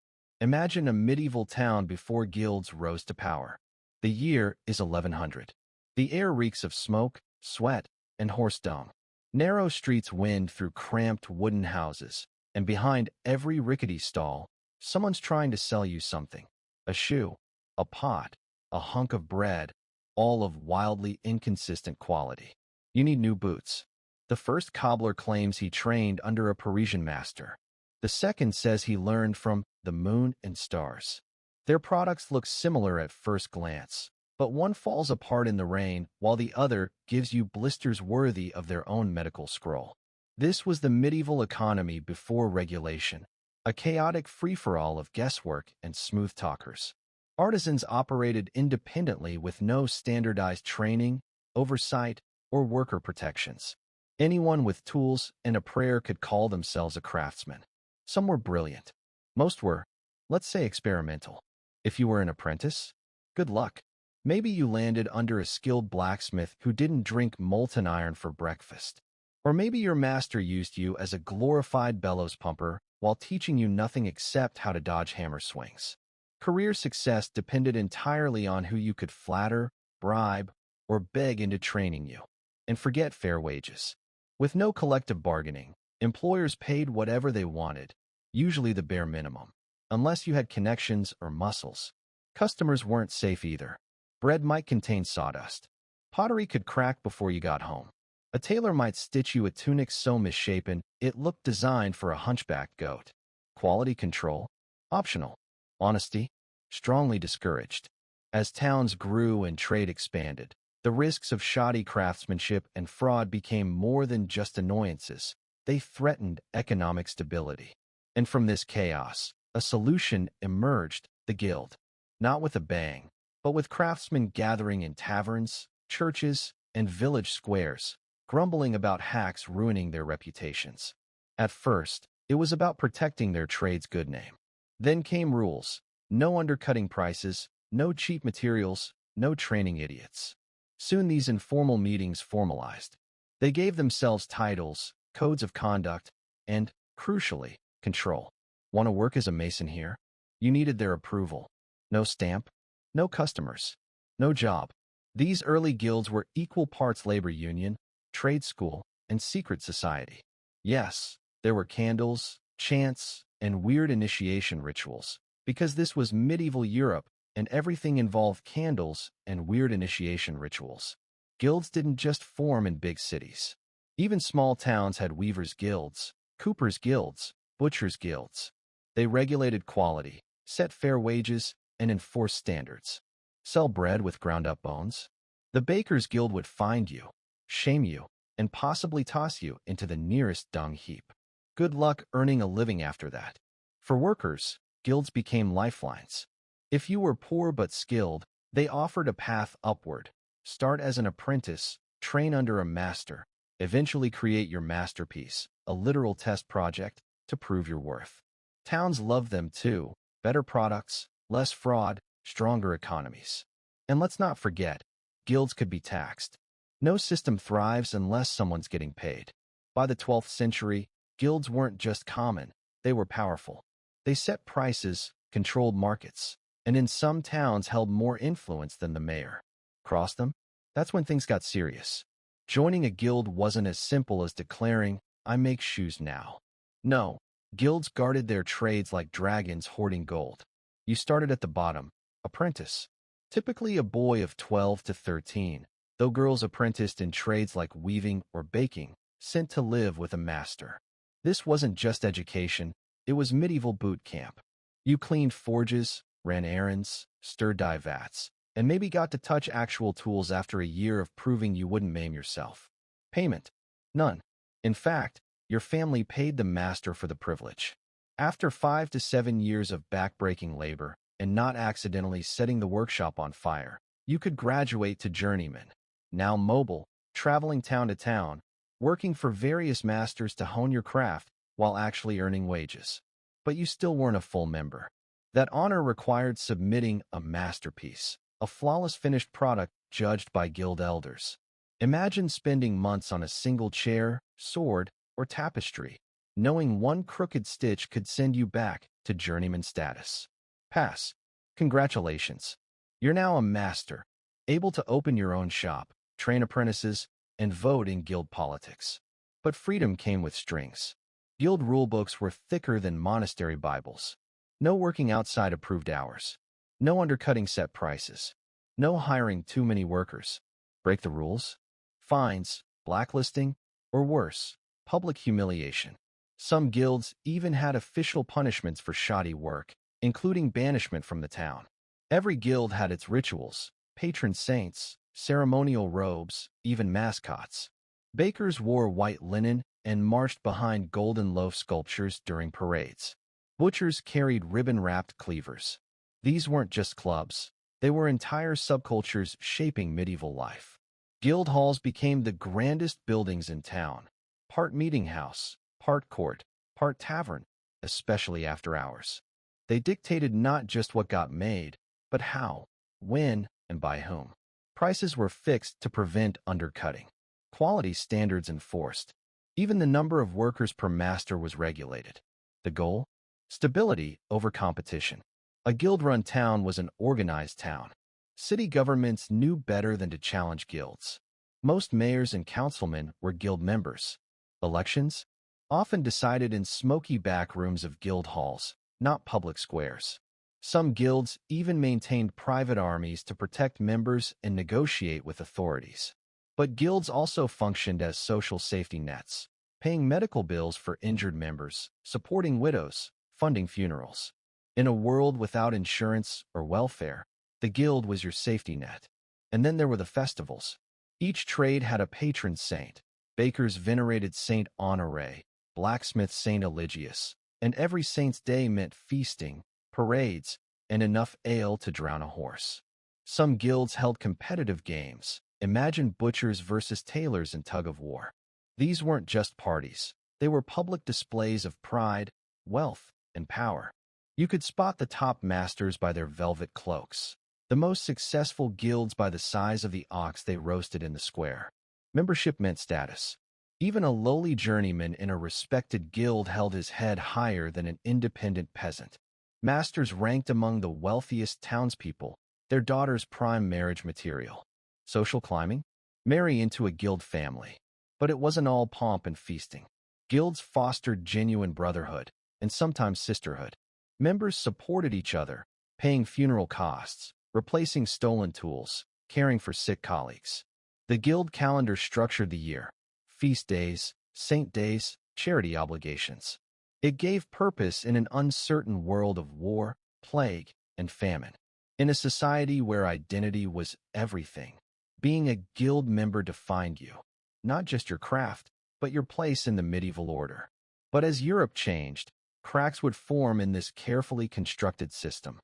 S1: Imagine a medieval town before guilds rose to power. The year is 1100. The air reeks of smoke, sweat, and horse dung. Narrow streets wind through cramped wooden houses, and behind every rickety stall, someone's trying to sell you something. A shoe, a pot, a hunk of bread, all of wildly inconsistent quality. You need new boots. The first cobbler claims he trained under a Parisian master. The second says he learned from the moon and stars. Their products look similar at first glance, but one falls apart in the rain while the other gives you blisters worthy of their own medical scroll. This was the medieval economy before regulation, a chaotic free-for-all of guesswork and smooth talkers. Artisans operated independently with no standardized training, oversight, or worker protections. Anyone with tools and a prayer could call themselves a craftsman. Some were brilliant. Most were, let's say, experimental. If you were an apprentice, good luck. Maybe you landed under a skilled blacksmith who didn't drink molten iron for breakfast. Or maybe your master used you as a glorified bellows pumper while teaching you nothing except how to dodge hammer swings. Career success depended entirely on who you could flatter, bribe, or beg into training you. And forget fair wages. With no collective bargaining, employers paid whatever they wanted, usually the bare minimum. Unless you had connections or muscles. Customers weren't safe either. Bread might contain sawdust. Pottery could crack before you got home. A tailor might stitch you a tunic so misshapen it looked designed for a hunchback goat. Quality control? Optional. Honesty? Strongly discouraged. As towns grew and trade expanded, the risks of shoddy craftsmanship and fraud became more than just annoyances. They threatened economic stability. And from this chaos, a solution emerged: the guild. Not with a bang, but with craftsmen gathering in taverns, churches, and village squares, grumbling about hacks ruining their reputations. At first, it was about protecting their trade's good name. Then came rules: no undercutting prices, no cheap materials, no training idiots. Soon these informal meetings formalized. They gave themselves titles, codes of conduct, and, crucially, control. Want to work as a mason here? You needed their approval. No stamp, no customers, no job. These early guilds were equal parts labor union, trade school, and secret society. Yes, there were candles, chants, and weird initiation rituals, because this was medieval Europe and everything involved candles and weird initiation rituals. Guilds didn't just form in big cities. Even small towns had weavers' guilds, coopers' guilds, butchers' guilds. They regulated quality, set fair wages, and enforced standards. Sell bread with ground-up bones? The baker's guild would find you, shame you, and possibly toss you into the nearest dung heap. Good luck earning a living after that. For workers, guilds became lifelines. If you were poor but skilled, they offered a path upward. Start as an apprentice, train under a master, eventually create your masterpiece, a literal test project to prove your worth. Towns loved them too. Better products, less fraud, stronger economies. And let's not forget, guilds could be taxed. No system thrives unless someone's getting paid. By the 12th century, guilds weren't just common, they were powerful. They set prices, controlled markets, and in some towns held more influence than the mayor. Cross them? That's when things got serious. Joining a guild wasn't as simple as declaring, "I make shoes now." No, guilds guarded their trades like dragons hoarding gold. You started at the bottom, apprentice. Typically a boy of 12 to 13, though girls apprenticed in trades like weaving or baking, sent to live with a master. This wasn't just education, it was medieval boot camp. You cleaned forges, ran errands, stirred dye vats, and maybe got to touch actual tools after a year of proving you wouldn't maim yourself. Payment? None. In fact, your family paid the master for the privilege. After 5 to 7 years of backbreaking labor and not accidentally setting the workshop on fire, you could graduate to journeyman. Now mobile, traveling town to town, working for various masters to hone your craft while actually earning wages. But you still weren't a full member. That honor required submitting a masterpiece, a flawless finished product judged by guild elders. Imagine spending months on a single chair, sword, or tapestry, knowing one crooked stitch could send you back to journeyman status. Pass. Congratulations. You're now a master, able to open your own shop, train apprentices, and vote in guild politics. But freedom came with strings. Guild rulebooks were thicker than monastery Bibles. No working outside approved hours. No undercutting set prices. No hiring too many workers. Break the rules? Fines, blacklisting, or worse, public humiliation. Some guilds even had official punishments for shoddy work, including banishment from the town. Every guild had its rituals, patron saints, ceremonial robes, even mascots. Bakers wore white linen and marched behind golden loaf sculptures during parades. Butchers carried ribbon-wrapped cleavers. These weren't just clubs. They were entire subcultures shaping medieval life. Guild halls became the grandest buildings in town. Part meeting house, part court, part tavern, especially after hours. They dictated not just what got made, but how, when, and by whom. Prices were fixed to prevent undercutting. Quality standards enforced. Even the number of workers per master was regulated. The goal? Stability over competition. A guild-run town was an organized town. City governments knew better than to challenge guilds. Most mayors and councilmen were guild members. Elections? Often decided in smoky back rooms of guild halls, not public squares. Some guilds even maintained private armies to protect members and negotiate with authorities. But guilds also functioned as social safety nets, paying medical bills for injured members, supporting widows, funding funerals. In a world without insurance or welfare, the guild was your safety net. And then there were the festivals. Each trade had a patron saint. Bakers venerated Saint Honoré, blacksmiths Saint Eligius, and every saint's day meant feasting, parades, and enough ale to drown a horse. Some guilds held competitive games. Imagine butchers versus tailors in tug-of-war. These weren't just parties. They were public displays of pride, wealth, and power. You could spot the top masters by their velvet cloaks, the most successful guilds by the size of the ox they roasted in the square. Membership meant status. Even a lowly journeyman in a respected guild held his head higher than an independent peasant. Masters ranked among the wealthiest townspeople, their daughters prime marriage material. Social climbing? Marry into a guild family. But it wasn't all pomp and feasting. Guilds fostered genuine brotherhood, and sometimes sisterhood. Members supported each other, paying funeral costs, replacing stolen tools, caring for sick colleagues. The guild calendar structured the year: feast days, saint days, charity obligations. It gave purpose in an uncertain world of war, plague, and famine. In a society where identity was everything, being a guild member defined you, not just your craft, but your place in the medieval order. But as Europe changed, Cracks would form in this carefully constructed system.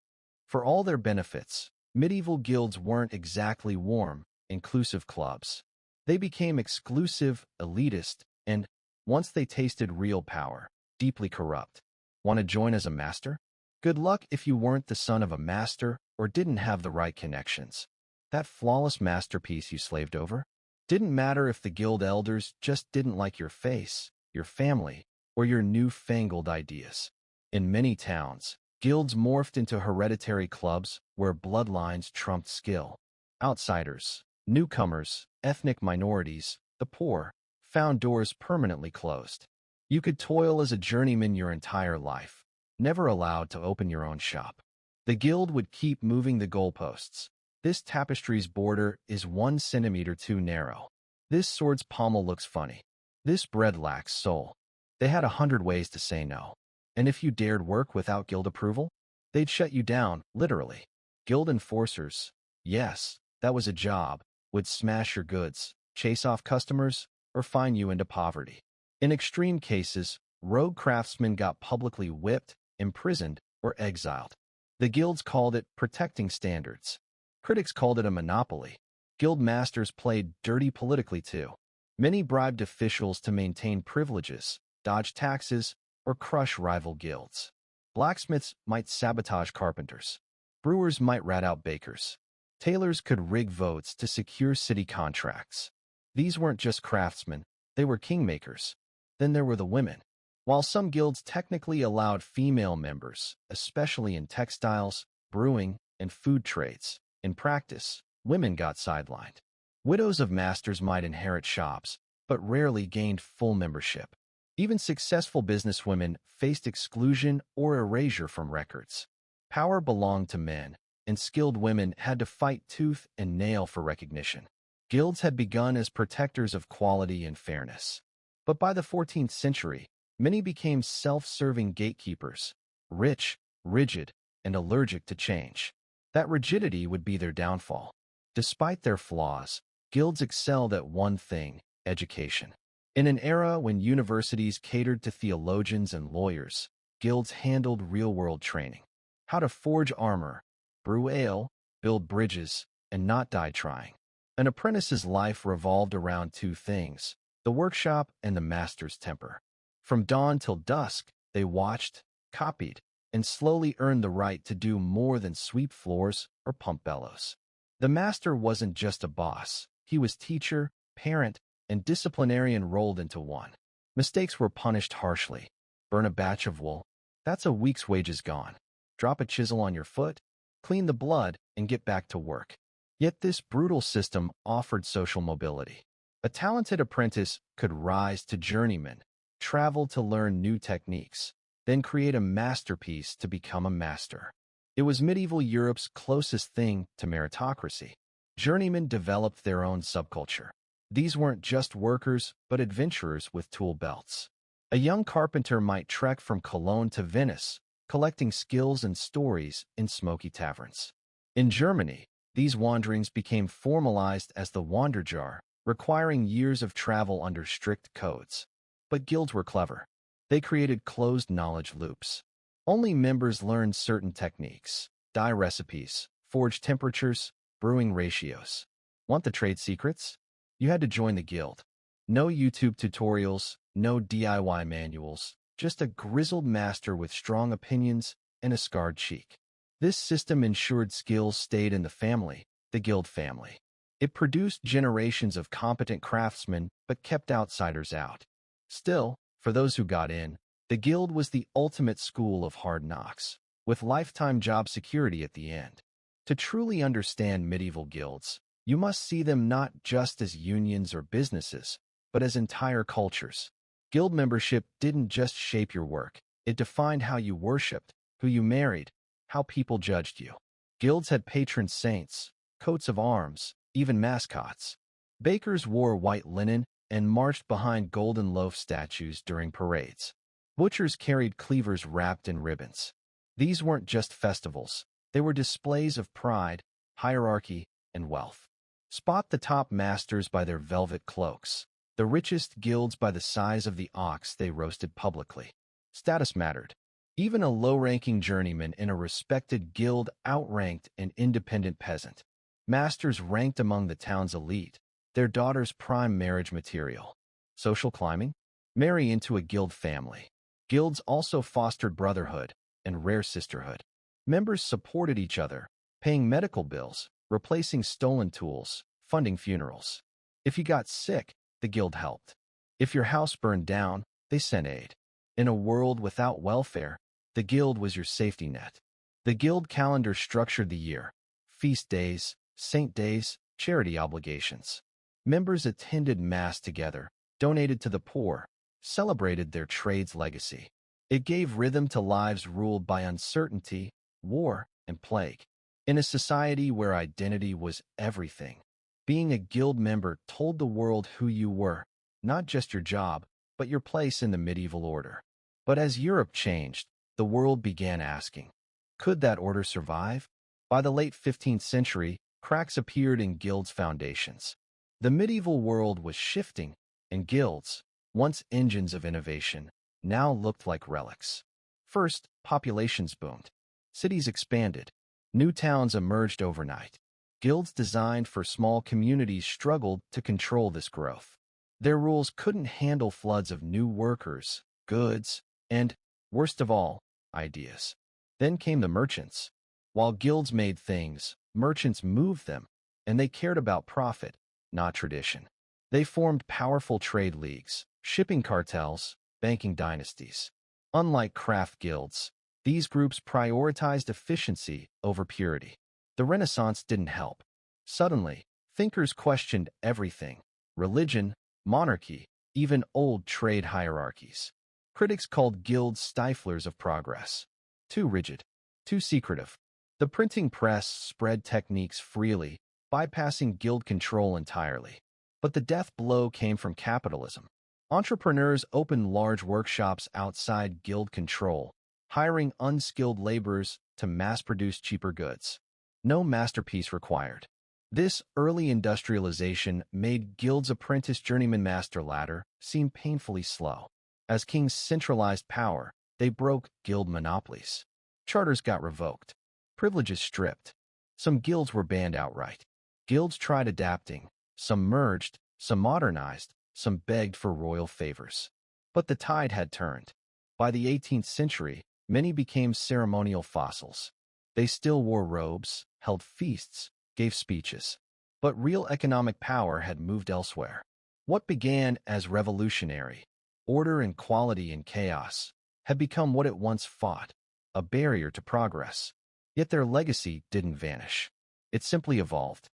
S1: For all their benefits, medieval guilds weren't exactly warm, inclusive clubs. They became exclusive, elitist, and, once they tasted real power, deeply corrupt. Want to join as a master? Good luck if you weren't the son of a master or didn't have the right connections. That flawless masterpiece you slaved over? Didn't matter if the guild elders just didn't like your face, your family, or your newfangled ideas. In many towns, guilds morphed into hereditary clubs where bloodlines trumped skill. Outsiders, newcomers, ethnic minorities, the poor, found doors permanently closed. You could toil as a journeyman your entire life, never allowed to open your own shop. The guild would keep moving the goalposts. This tapestry's border is 1 centimeter too narrow. This sword's pommel looks funny. This bread lacks soul. They had 100 ways to say no. And if you dared work without guild approval, they'd shut you down, literally. Guild enforcers, yes, that was a job, would smash your goods, chase off customers, or fine you into poverty. In extreme cases, rogue craftsmen got publicly whipped, imprisoned, or exiled. The guilds called it protecting standards. Critics called it a monopoly. Guild masters played dirty politically too. Many bribed officials to maintain privileges, dodge taxes, or crush rival guilds. Blacksmiths might sabotage carpenters. Brewers might rat out bakers. Tailors could rig votes to secure city contracts. These weren't just craftsmen, they were kingmakers. Then there were the women. While some guilds technically allowed female members, especially in textiles, brewing, and food trades, in practice, women got sidelined. Widows of masters might inherit shops, but rarely gained full membership. Even successful businesswomen faced exclusion or erasure from records. Power belonged to men, and skilled women had to fight tooth and nail for recognition. Guilds had begun as protectors of quality and fairness. But by the 14th century, many became self-serving gatekeepers, rich, rigid, and allergic to change. That rigidity would be their downfall. Despite their flaws, guilds excelled at one thing: education. In an era when universities catered to theologians and lawyers, guilds handled real-world training. How to forge armor, brew ale, build bridges, and not die trying. An apprentice's life revolved around two things: the workshop and the master's temper. From dawn till dusk, they watched, copied, and slowly earned the right to do more than sweep floors or pump bellows. The master wasn't just a boss. He was teacher, parent, and disciplinarian rolled into one. Mistakes were punished harshly. Burn a batch of wool, that's a week's wages gone. Drop a chisel on your foot, clean the blood, and get back to work. Yet this brutal system offered social mobility. A talented apprentice could rise to journeyman, travel to learn new techniques, then create a masterpiece to become a master. It was medieval Europe's closest thing to meritocracy. Journeymen developed their own subculture. These weren't just workers, but adventurers with tool belts. A young carpenter might trek from Cologne to Venice, collecting skills and stories in smoky taverns. In Germany, these wanderings became formalized as the Wanderjahr, requiring years of travel under strict codes. But guilds were clever. They created closed knowledge loops. Only members learned certain techniques: dye recipes, forge temperatures, brewing ratios. Want the trade secrets? You had to join the guild. No YouTube tutorials, no DIY manuals, just a grizzled master with strong opinions and a scarred cheek. This system ensured skills stayed in the guild family. It produced generations of competent craftsmen but kept outsiders out. Still, for those who got in, the guild was the ultimate school of hard knocks, with lifetime job security at the end. To truly understand medieval guilds, you must see them not just as unions or businesses, but as entire cultures. Guild membership didn't just shape your work, it defined how you worshipped, who you married, how people judged you. Guilds had patron saints, coats of arms, even mascots. Bakers wore white linen and marched behind golden loaf statues during parades. Butchers carried cleavers wrapped in ribbons. These weren't just festivals, they were displays of pride, hierarchy, and wealth. Spot the top masters by their velvet cloaks, the richest guilds by the size of the ox they roasted publicly. Status mattered. Even a low-ranking journeyman in a respected guild outranked an independent peasant. Masters ranked among the town's elite, their daughter's prime marriage material. Social climbing? Marry into a guild family. Guilds also fostered brotherhood and rare sisterhood. Members supported each other, paying medical bills, replacing stolen tools, funding funerals. If you got sick, the guild helped. If your house burned down, they sent aid. In a world without welfare, the guild was your safety net. The guild calendar structured the year: feast days, saint days, charity obligations. Members attended mass together, donated to the poor, celebrated their trade's legacy. It gave rhythm to lives ruled by uncertainty, war, and plague. In a society where identity was everything, being a guild member told the world who you were, not just your job, but your place in the medieval order. But as Europe changed, the world began asking, could that order survive? By the late 15th century, cracks appeared in guilds' foundations. The medieval world was shifting, and guilds, once engines of innovation, now looked like relics. First, populations boomed. Cities expanded. New towns emerged overnight. Guilds designed for small communities struggled to control this growth. Their rules couldn't handle floods of new workers, goods, and, worst of all, ideas. Then came the merchants. While guilds made things, merchants moved them, and they cared about profit, not tradition. They formed powerful trade leagues, shipping cartels, banking dynasties. Unlike craft guilds, these groups prioritized efficiency over purity. The Renaissance didn't help. Suddenly, thinkers questioned everything: religion, monarchy, even old trade hierarchies. Critics called guilds stiflers of progress. Too rigid, too secretive. The printing press spread techniques freely, bypassing guild control entirely. But the death blow came from capitalism. Entrepreneurs opened large workshops outside guild control, hiring unskilled laborers to mass-produce cheaper goods. No masterpiece required. This early industrialization made guilds' apprentice journeyman master ladder seem painfully slow. As kings centralized power, they broke guild monopolies. Charters got revoked. Privileges stripped. Some guilds were banned outright. Guilds tried adapting. Some merged, some modernized, some begged for royal favors. But the tide had turned. By the 18th century, many became ceremonial fossils. They still wore robes, held feasts, gave speeches. But real economic power had moved elsewhere. What began as revolutionary, order and quality in chaos, had become what it once fought, a barrier to progress. Yet their legacy didn't vanish. It simply evolved.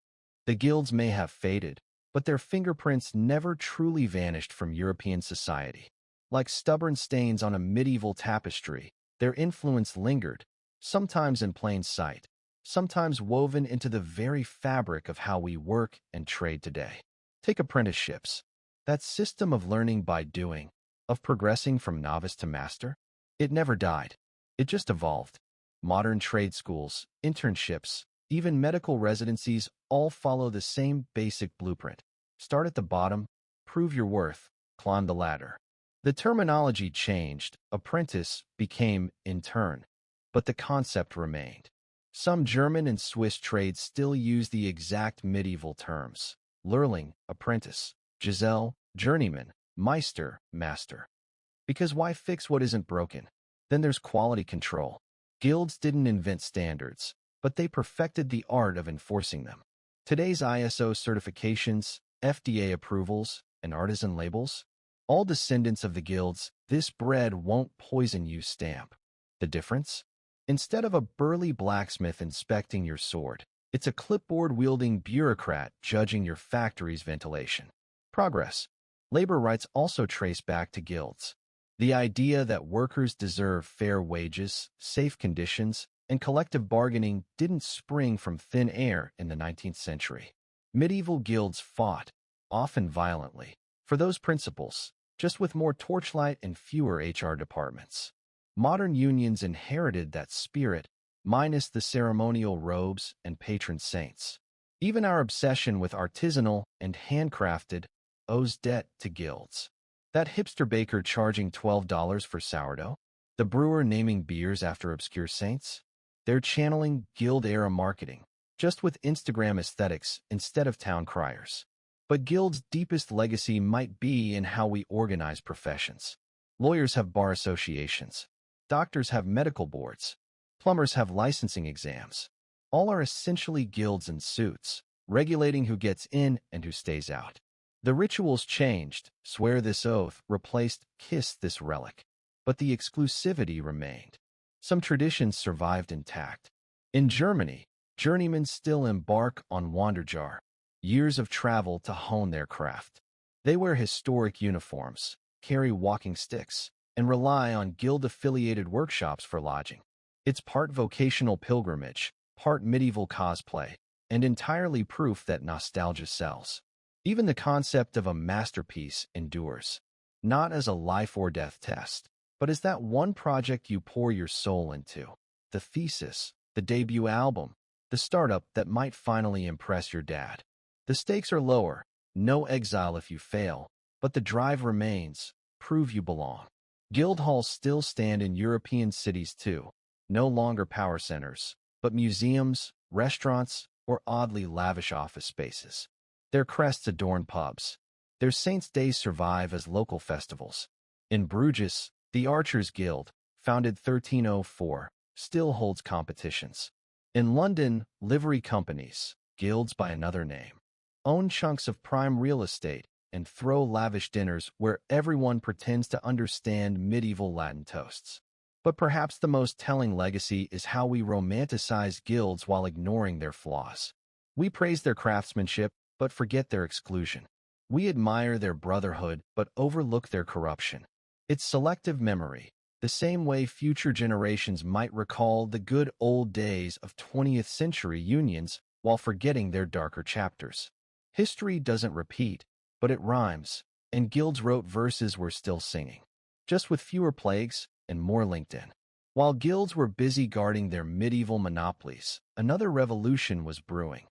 S1: The guilds may have faded, but their fingerprints never truly vanished from European society. Like stubborn stains on a medieval tapestry, their influence lingered, sometimes in plain sight, sometimes woven into the very fabric of how we work and trade today. Take apprenticeships. That system of learning by doing, of progressing from novice to master. It never died. It just evolved. Modern trade schools, internships, even medical residencies all follow the same basic blueprint. Start at the bottom, prove your worth, climb the ladder. The terminology changed. Apprentice became intern, but the concept remained. Some German and Swiss trades still use the exact medieval terms: Lehrling, apprentice; Gesell, journeyman; Meister, master. Because why fix what isn't broken? Then there's quality control. Guilds didn't invent standards, but they perfected the art of enforcing them. Today's ISO certifications, FDA approvals, and artisan labels, all descendants of the guilds' "this bread won't poison you" stamp. The difference? Instead of a burly blacksmith inspecting your sword, it's a clipboard-wielding bureaucrat judging your factory's ventilation. Progress. Labor rights also trace back to guilds. The idea that workers deserve fair wages, safe conditions, and collective bargaining didn't spring from thin air in the 19th century. Medieval guilds fought, often violently, for those principles, just with more torchlight and fewer HR departments. Modern unions inherited that spirit, minus the ceremonial robes and patron saints. Even our obsession with artisanal and handcrafted owes debt to guilds. That hipster baker charging $12 for sourdough? The brewer naming beers after obscure saints? They're channeling guild-era marketing, just with Instagram aesthetics instead of town criers. But Guild's deepest legacy might be in how we organize professions. Lawyers have bar associations. Doctors have medical boards. Plumbers have licensing exams. All are essentially guilds and suits, regulating who gets in and who stays out. The rituals changed, swear this oath, replaced kiss this relic. But the exclusivity remained. Some traditions survived intact. In Germany, journeymen still embark on Wanderjahr, years of travel to hone their craft. They wear historic uniforms, carry walking sticks, and rely on guild-affiliated workshops for lodging. It's part vocational pilgrimage, part medieval cosplay, and entirely proof that nostalgia sells. Even the concept of a masterpiece endures, not as a life or death test, but as that one project you pour your soul into. The thesis, the debut album, the startup that might finally impress your dad. The stakes are lower, no exile if you fail, but the drive remains, prove you belong. Guild halls still stand in European cities too, no longer power centers, but museums, restaurants, or oddly lavish office spaces. Their crests adorn pubs. Their saints' days survive as local festivals. In Bruges, the Archers Guild, founded 1304, still holds competitions. In London, livery companies, guilds by another name, own chunks of prime real estate and throw lavish dinners where everyone pretends to understand medieval Latin toasts. But perhaps the most telling legacy is how we romanticize guilds while ignoring their flaws. We praise their craftsmanship, but forget their exclusion. We admire their brotherhood, but overlook their corruption. It's selective memory, the same way future generations might recall the good old days of 20th century unions while forgetting their darker chapters. History doesn't repeat, but it rhymes, and guilds wrote verses we're still singing, just with fewer plagues and more LinkedIn. While guilds were busy guarding their medieval monopolies, another revolution was brewing,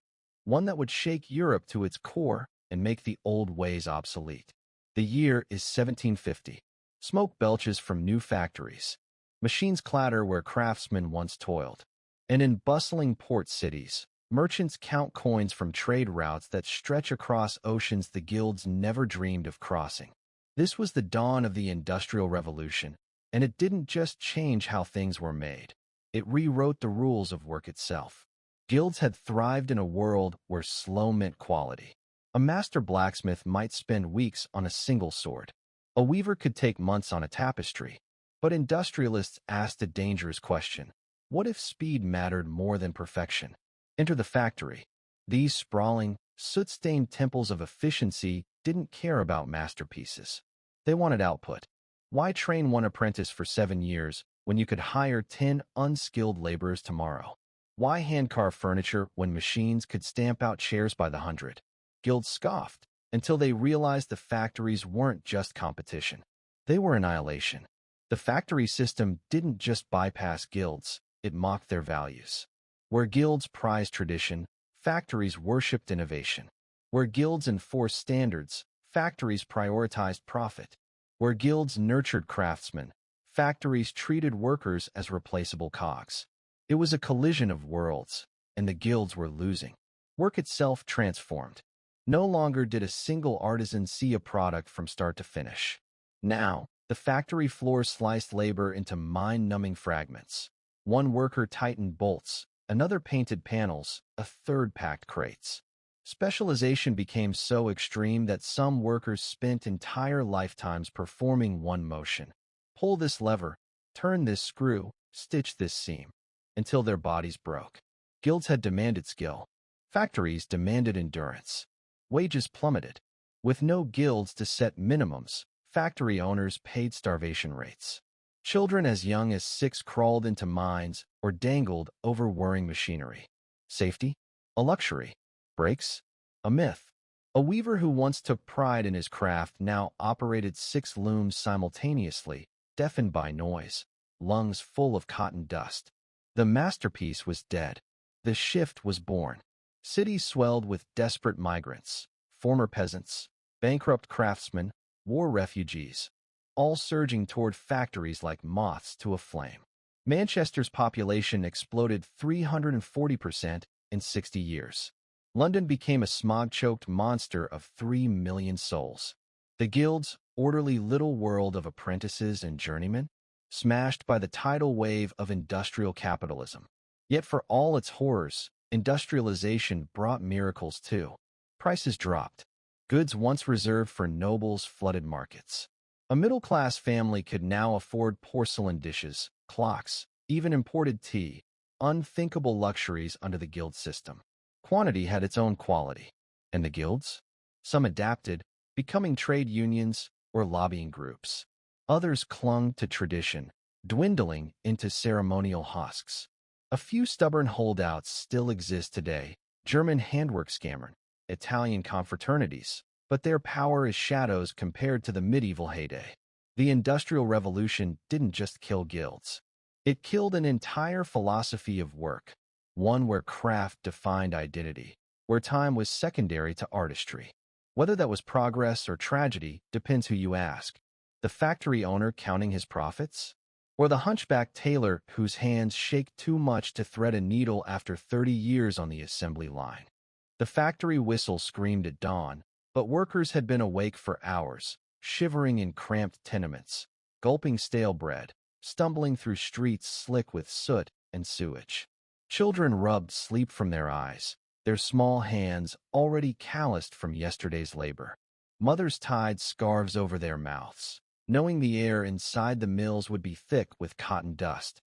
S1: one that would shake Europe to its core and make the old ways obsolete. The year is 1750. Smoke belches from new factories. Machines clatter where craftsmen once toiled. And in bustling port cities, merchants count coins from trade routes that stretch across oceans the guilds never dreamed of crossing. This was the dawn of the Industrial Revolution, and it didn't just change how things were made. It rewrote the rules of work itself. Guilds had thrived in a world where slow meant quality. A master blacksmith might spend weeks on a single sword. A weaver could take months on a tapestry. But industrialists asked a dangerous question. What if speed mattered more than perfection? Enter the factory. These sprawling, soot-stained temples of efficiency didn't care about masterpieces. They wanted output. Why train one apprentice for 7 years when you could hire 10 unskilled laborers tomorrow? Why hand-carve furniture when machines could stamp out chairs by the hundred? Guilds scoffed until they realized the factories weren't just competition. They were annihilation. The factory system didn't just bypass guilds, it mocked their values. Where guilds prized tradition, factories worshipped innovation. Where guilds enforced standards, factories prioritized profit. Where guilds nurtured craftsmen, factories treated workers as replaceable cogs. It was a collision of worlds, and the guilds were losing. Work itself transformed. No longer did a single artisan see a product from start to finish. Now, the factory floor sliced labor into mind-numbing fragments. One worker tightened bolts, another painted panels, a third packed crates. Specialization became so extreme that some workers spent entire lifetimes performing one motion. Pull this lever, turn this screw, stitch this seam, until their bodies broke. Guilds had demanded skill. Factories demanded endurance. Wages plummeted. With no guilds to set minimums, factory owners paid starvation rates. Children as young as 6 crawled into mines or dangled over whirring machinery. Safety? A luxury. Breaks? A myth. A weaver who once took pride in his craft now operated 6 looms simultaneously, deafened by noise, lungs full of cotton dust. The masterpiece was dead. The shift was born. Cities swelled with desperate migrants, former peasants, bankrupt craftsmen, war refugees. all surging toward factories like moths to a flame. Manchester's population exploded 340% in 60 years. London became a smog-choked monster of 3 million souls. The guild's orderly little world of apprentices and journeymen, smashed by the tidal wave of industrial capitalism. Yet for all its horrors, industrialization brought miracles too. Prices dropped. Goods once reserved for nobles flooded markets. A middle-class family could now afford porcelain dishes, clocks, even imported tea, unthinkable luxuries under the guild system. Quantity had its own quality. And the guilds? Some adapted, becoming trade unions or lobbying groups. Others clung to tradition, dwindling into ceremonial husks. A few stubborn holdouts still exist today, German handwork scammers, Italian confraternities, but their power is shadows compared to the medieval heyday. The Industrial Revolution didn't just kill guilds. It killed an entire philosophy of work, one where craft defined identity, where time was secondary to artistry. Whether that was progress or tragedy depends who you ask. The factory owner counting his profits? Or the hunchback tailor whose hands shake too much to thread a needle after 30 years on the assembly line? The factory whistle screamed at dawn, but workers had been awake for hours, shivering in cramped tenements, gulping stale bread, stumbling through streets slick with soot and sewage. Children rubbed sleep from their eyes, their small hands already calloused from yesterday's labor. Mothers tied scarves over their mouths, knowing the air inside the mills would be thick with cotton dust.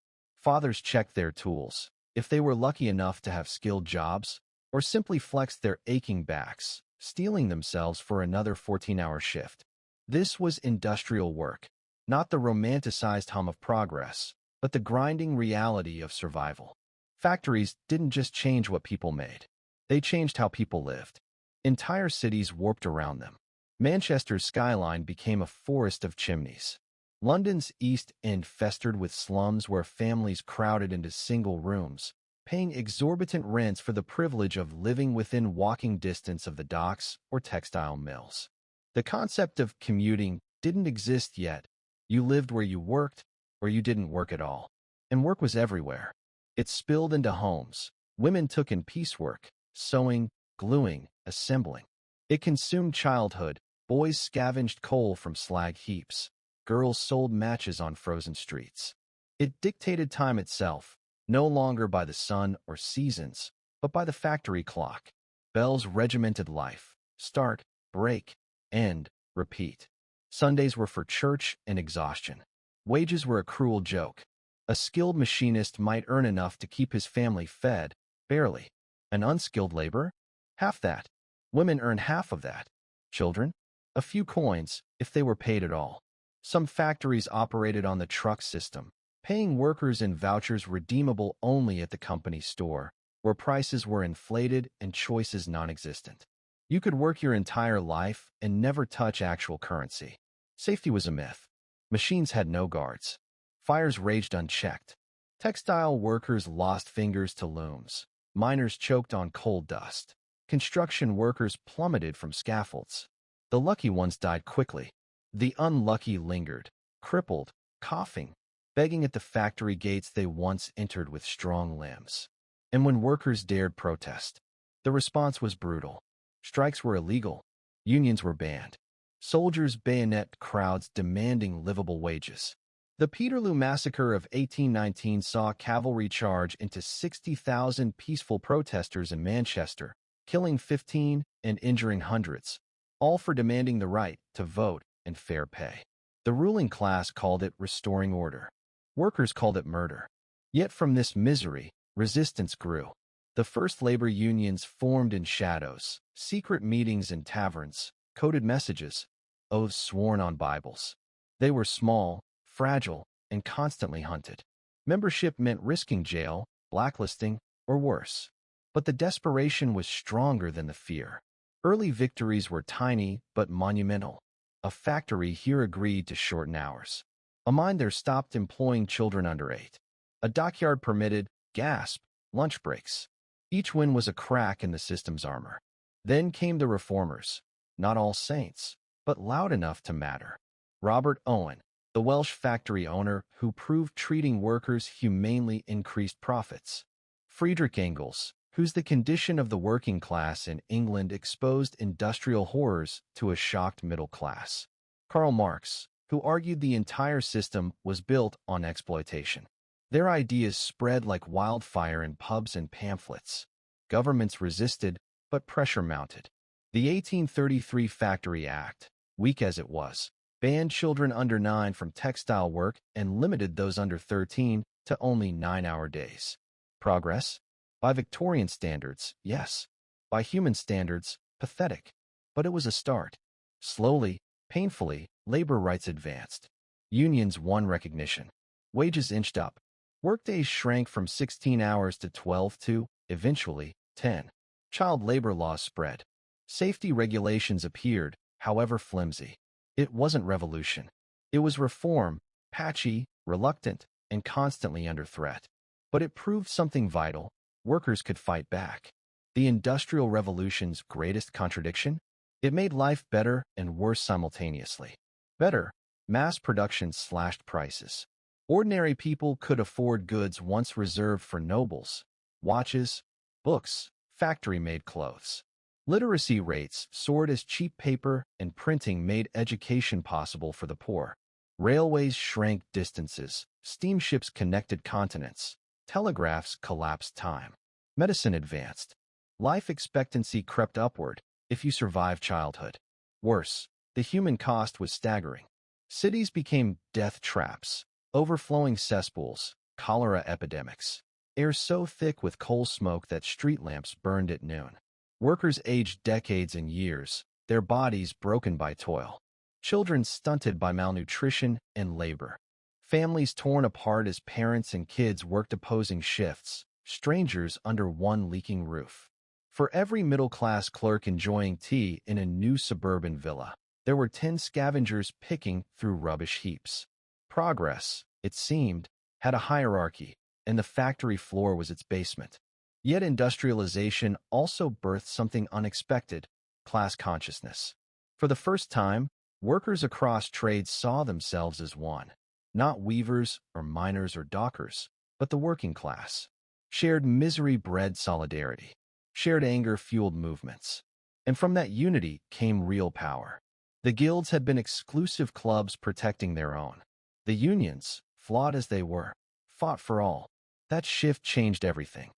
S1: Fathers checked their tools, if they were lucky enough to have skilled jobs, or simply flexed their aching backs, steeling themselves for another 14-hour shift. This was industrial work, not the romanticized hum of progress, but the grinding reality of survival. Factories didn't just change what people made. They changed how people lived. Entire cities warped around them. Manchester's skyline became a forest of chimneys. London's East End festered with slums where families crowded into single rooms, paying exorbitant rents for the privilege of living within walking distance of the docks or textile mills. The concept of commuting didn't exist yet. You lived where you worked, or you didn't work at all. And work was everywhere. It spilled into homes. Women took in piecework, sewing, gluing, assembling. It consumed childhood. Boys scavenged coal from slag heaps. Girls sold matches on frozen streets. It dictated time itself, no longer by the sun or seasons, but by the factory clock. Bells regimented life. Start, break, end, repeat. Sundays were for church and exhaustion. Wages were a cruel joke. A skilled machinist might earn enough to keep his family fed, barely. An unskilled laborer? Half that. Women earned half of that. Children? A few coins, if they were paid at all. Some factories operated on the truck system, paying workers in vouchers redeemable only at the company store, where prices were inflated and choices non-existent. You could work your entire life and never touch actual currency. Safety was a myth. Machines had no guards. Fires raged unchecked. Textile workers lost fingers to looms. Miners choked on coal dust. Construction workers plummeted from scaffolds. The lucky ones died quickly. The unlucky lingered, crippled, coughing, begging at the factory gates they once entered with strong limbs. And when workers dared protest, the response was brutal. Strikes were illegal. Unions were banned. Soldiers bayonet crowds demanding livable wages. The Peterloo Massacre of 1819 saw cavalry charge into 60,000 peaceful protesters in Manchester, killing 15 and injuring hundreds, all for demanding the right to vote and fair pay. The ruling class called it restoring order. Workers called it murder. Yet from this misery, resistance grew. The first labor unions formed in shadows, secret meetings in taverns, coded messages, oaths sworn on Bibles. They were small, fragile, and constantly hunted. Membership meant risking jail, blacklisting, or worse. But the desperation was stronger than the fear. Early victories were tiny but monumental. A factory here agreed to shorten hours. A mine there stopped employing children under 8. A dockyard permitted, gasp, lunch breaks. Each win was a crack in the system's armor. Then came the reformers, not all saints, but loud enough to matter. Robert Owen, the Welsh factory owner who proved treating workers humanely increased profits. Friedrich Engels, whose The Condition of the Working Class in England exposed industrial horrors to a shocked middle class. Karl Marx, who argued the entire system was built on exploitation. Their ideas spread like wildfire in pubs and pamphlets. Governments resisted, but pressure mounted. The 1833 Factory Act, weak as it was, banned children under 9 from textile work and limited those under 13 to only 9-hour days. Progress? By Victorian standards, yes. By human standards, pathetic. But it was a start. Slowly, painfully, labor rights advanced. Unions won recognition. Wages inched up. Workdays shrank from 16 hours to 12 to, eventually, 10. Child labor laws spread. Safety regulations appeared, however flimsy. It wasn't revolution. It was reform, patchy, reluctant, and constantly under threat. But it proved something vital. Workers could fight back. The Industrial Revolution's greatest contradiction? It made life better and worse simultaneously. Better, mass production slashed prices. Ordinary people could afford goods once reserved for nobles: watches, books, factory-made clothes. Literacy rates soared as cheap paper and printing made education possible for the poor. Railways shrank distances, steamships connected continents, telegraphs collapsed time. Medicine advanced. Life expectancy crept upward if you survived childhood. Worse, the human cost was staggering. Cities became death traps, overflowing cesspools, cholera epidemics. Air so thick with coal smoke that street lamps burned at noon. Workers aged decades and years, their bodies broken by toil. Children stunted by malnutrition and labor. Families torn apart as parents and kids worked opposing shifts, strangers under one leaking roof. For every middle-class clerk enjoying tea in a new suburban villa, there were 10 scavengers picking through rubbish heaps. Progress, it seemed, had a hierarchy, and the factory floor was its basement. Yet industrialization also birthed something unexpected: class consciousness. For the first time, workers across trades saw themselves as one. Not weavers or miners or dockers, but the working class. Shared misery bred solidarity. Shared anger fueled movements. And from that unity came real power. The guilds had been exclusive clubs protecting their own. The unions, flawed as they were, fought for all. That shift changed everything.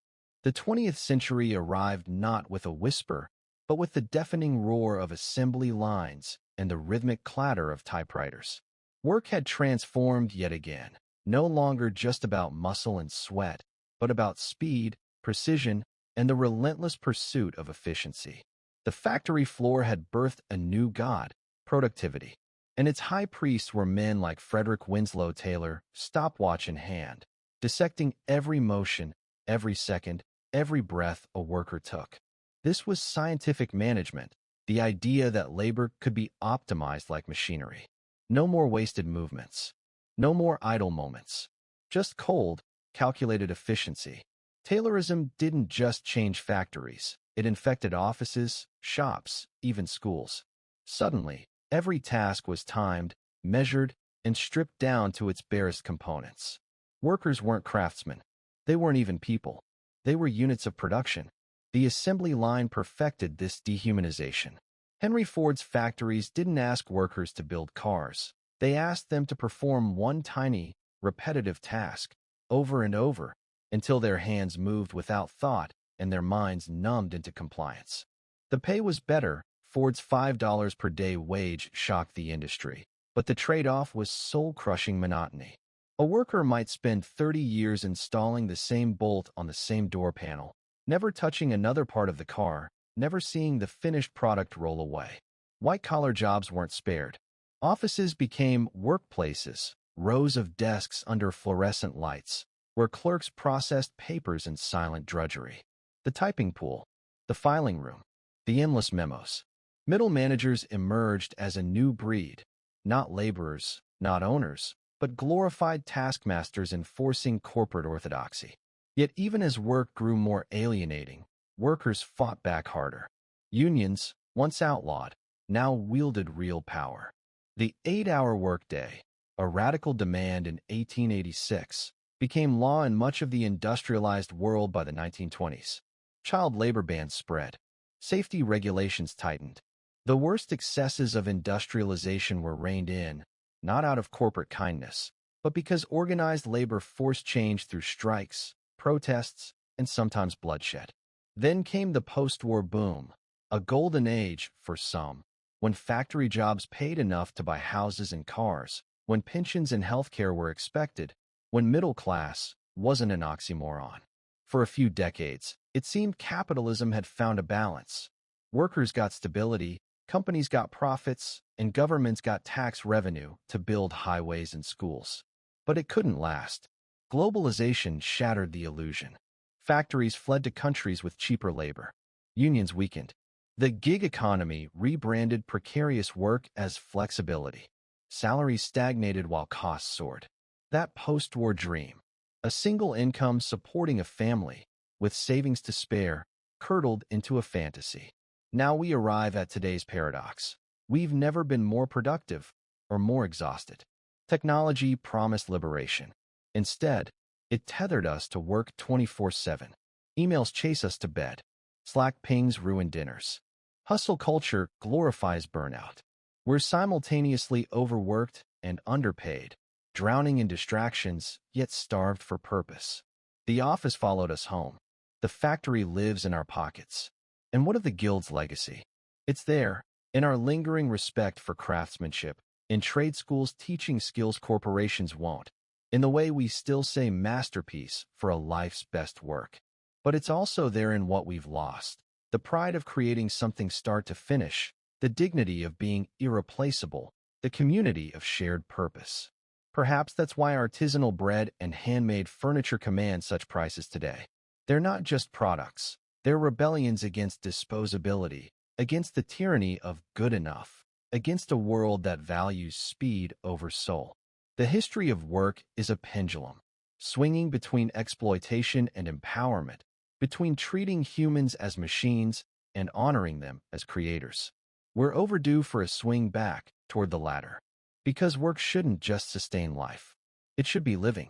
S1: The 20th century arrived not with a whisper, but with the deafening roar of assembly lines and the rhythmic clatter of typewriters. Work had transformed yet again, no longer just about muscle and sweat, but about speed, precision, and the relentless pursuit of efficiency. The factory floor had birthed a new god: productivity. And its high priests were men like Frederick Winslow Taylor, stopwatch in hand, dissecting every motion, every second, every breath a worker took. This was scientific management, the idea that labor could be optimized like machinery. No more wasted movements. No more idle moments. Just cold, calculated efficiency. Taylorism didn't just change factories. It infected offices, shops, even schools. Suddenly, every task was timed, measured, and stripped down to its barest components. Workers weren't craftsmen. They weren't even people. They were units of production. The assembly line perfected this dehumanization. Henry Ford's factories didn't ask workers to build cars. They asked them to perform one tiny, repetitive task, over and over, until their hands moved without thought and their minds numbed into compliance. The pay was better. Ford's $5 per day wage shocked the industry, but the trade-off was soul-crushing monotony. A worker might spend 30 years installing the same bolt on the same door panel, never touching another part of the car, never seeing the finished product roll away. White-collar jobs weren't spared. Offices became workplaces, rows of desks under fluorescent lights, where clerks processed papers in silent drudgery. The typing pool, the filing room, the endless memos. Middle managers emerged as a new breed, not laborers, not owners, but glorified taskmasters enforcing corporate orthodoxy. Yet even as work grew more alienating, workers fought back harder. Unions, once outlawed, now wielded real power. The 8-hour workday, a radical demand in 1886, became law in much of the industrialized world by the 1920s. Child labor bans spread. Safety regulations tightened. The worst excesses of industrialization were reined in, not out of corporate kindness, but because organized labor forced change through strikes, protests, and sometimes bloodshed. Then came the post-war boom, a golden age for some, when factory jobs paid enough to buy houses and cars, when pensions and healthcare were expected, when middle class wasn't an oxymoron. For a few decades, it seemed capitalism had found a balance. Workers got stability, companies got profits, and governments got tax revenue to build highways and schools. But it couldn't last. Globalization shattered the illusion. Factories fled to countries with cheaper labor. Unions weakened. The gig economy rebranded precarious work as flexibility. Salaries stagnated while costs soared. That post-war dream, a single income supporting a family, with savings to spare, curdled into a fantasy. Now we arrive at today's paradox. We've never been more productive or more exhausted. Technology promised liberation. Instead, it tethered us to work 24/7. Emails chase us to bed. Slack pings ruin dinners. Hustle culture glorifies burnout. We're simultaneously overworked and underpaid, drowning in distractions, yet starved for purpose. The office followed us home. The factory lives in our pockets. And what of the guild's legacy? It's there, in our lingering respect for craftsmanship, in trade schools teaching skills corporations won't, in the way we still say masterpiece for a life's best work. But it's also there in what we've lost, the pride of creating something start to finish, the dignity of being irreplaceable, the community of shared purpose. Perhaps that's why artisanal bread and handmade furniture command such prices today. They're not just products. They're rebellions against disposability, against the tyranny of good enough, against a world that values speed over soul. The history of work is a pendulum, swinging between exploitation and empowerment, between treating humans as machines and honoring them as creators. We're overdue for a swing back toward the latter, because work shouldn't just sustain life. It should be living.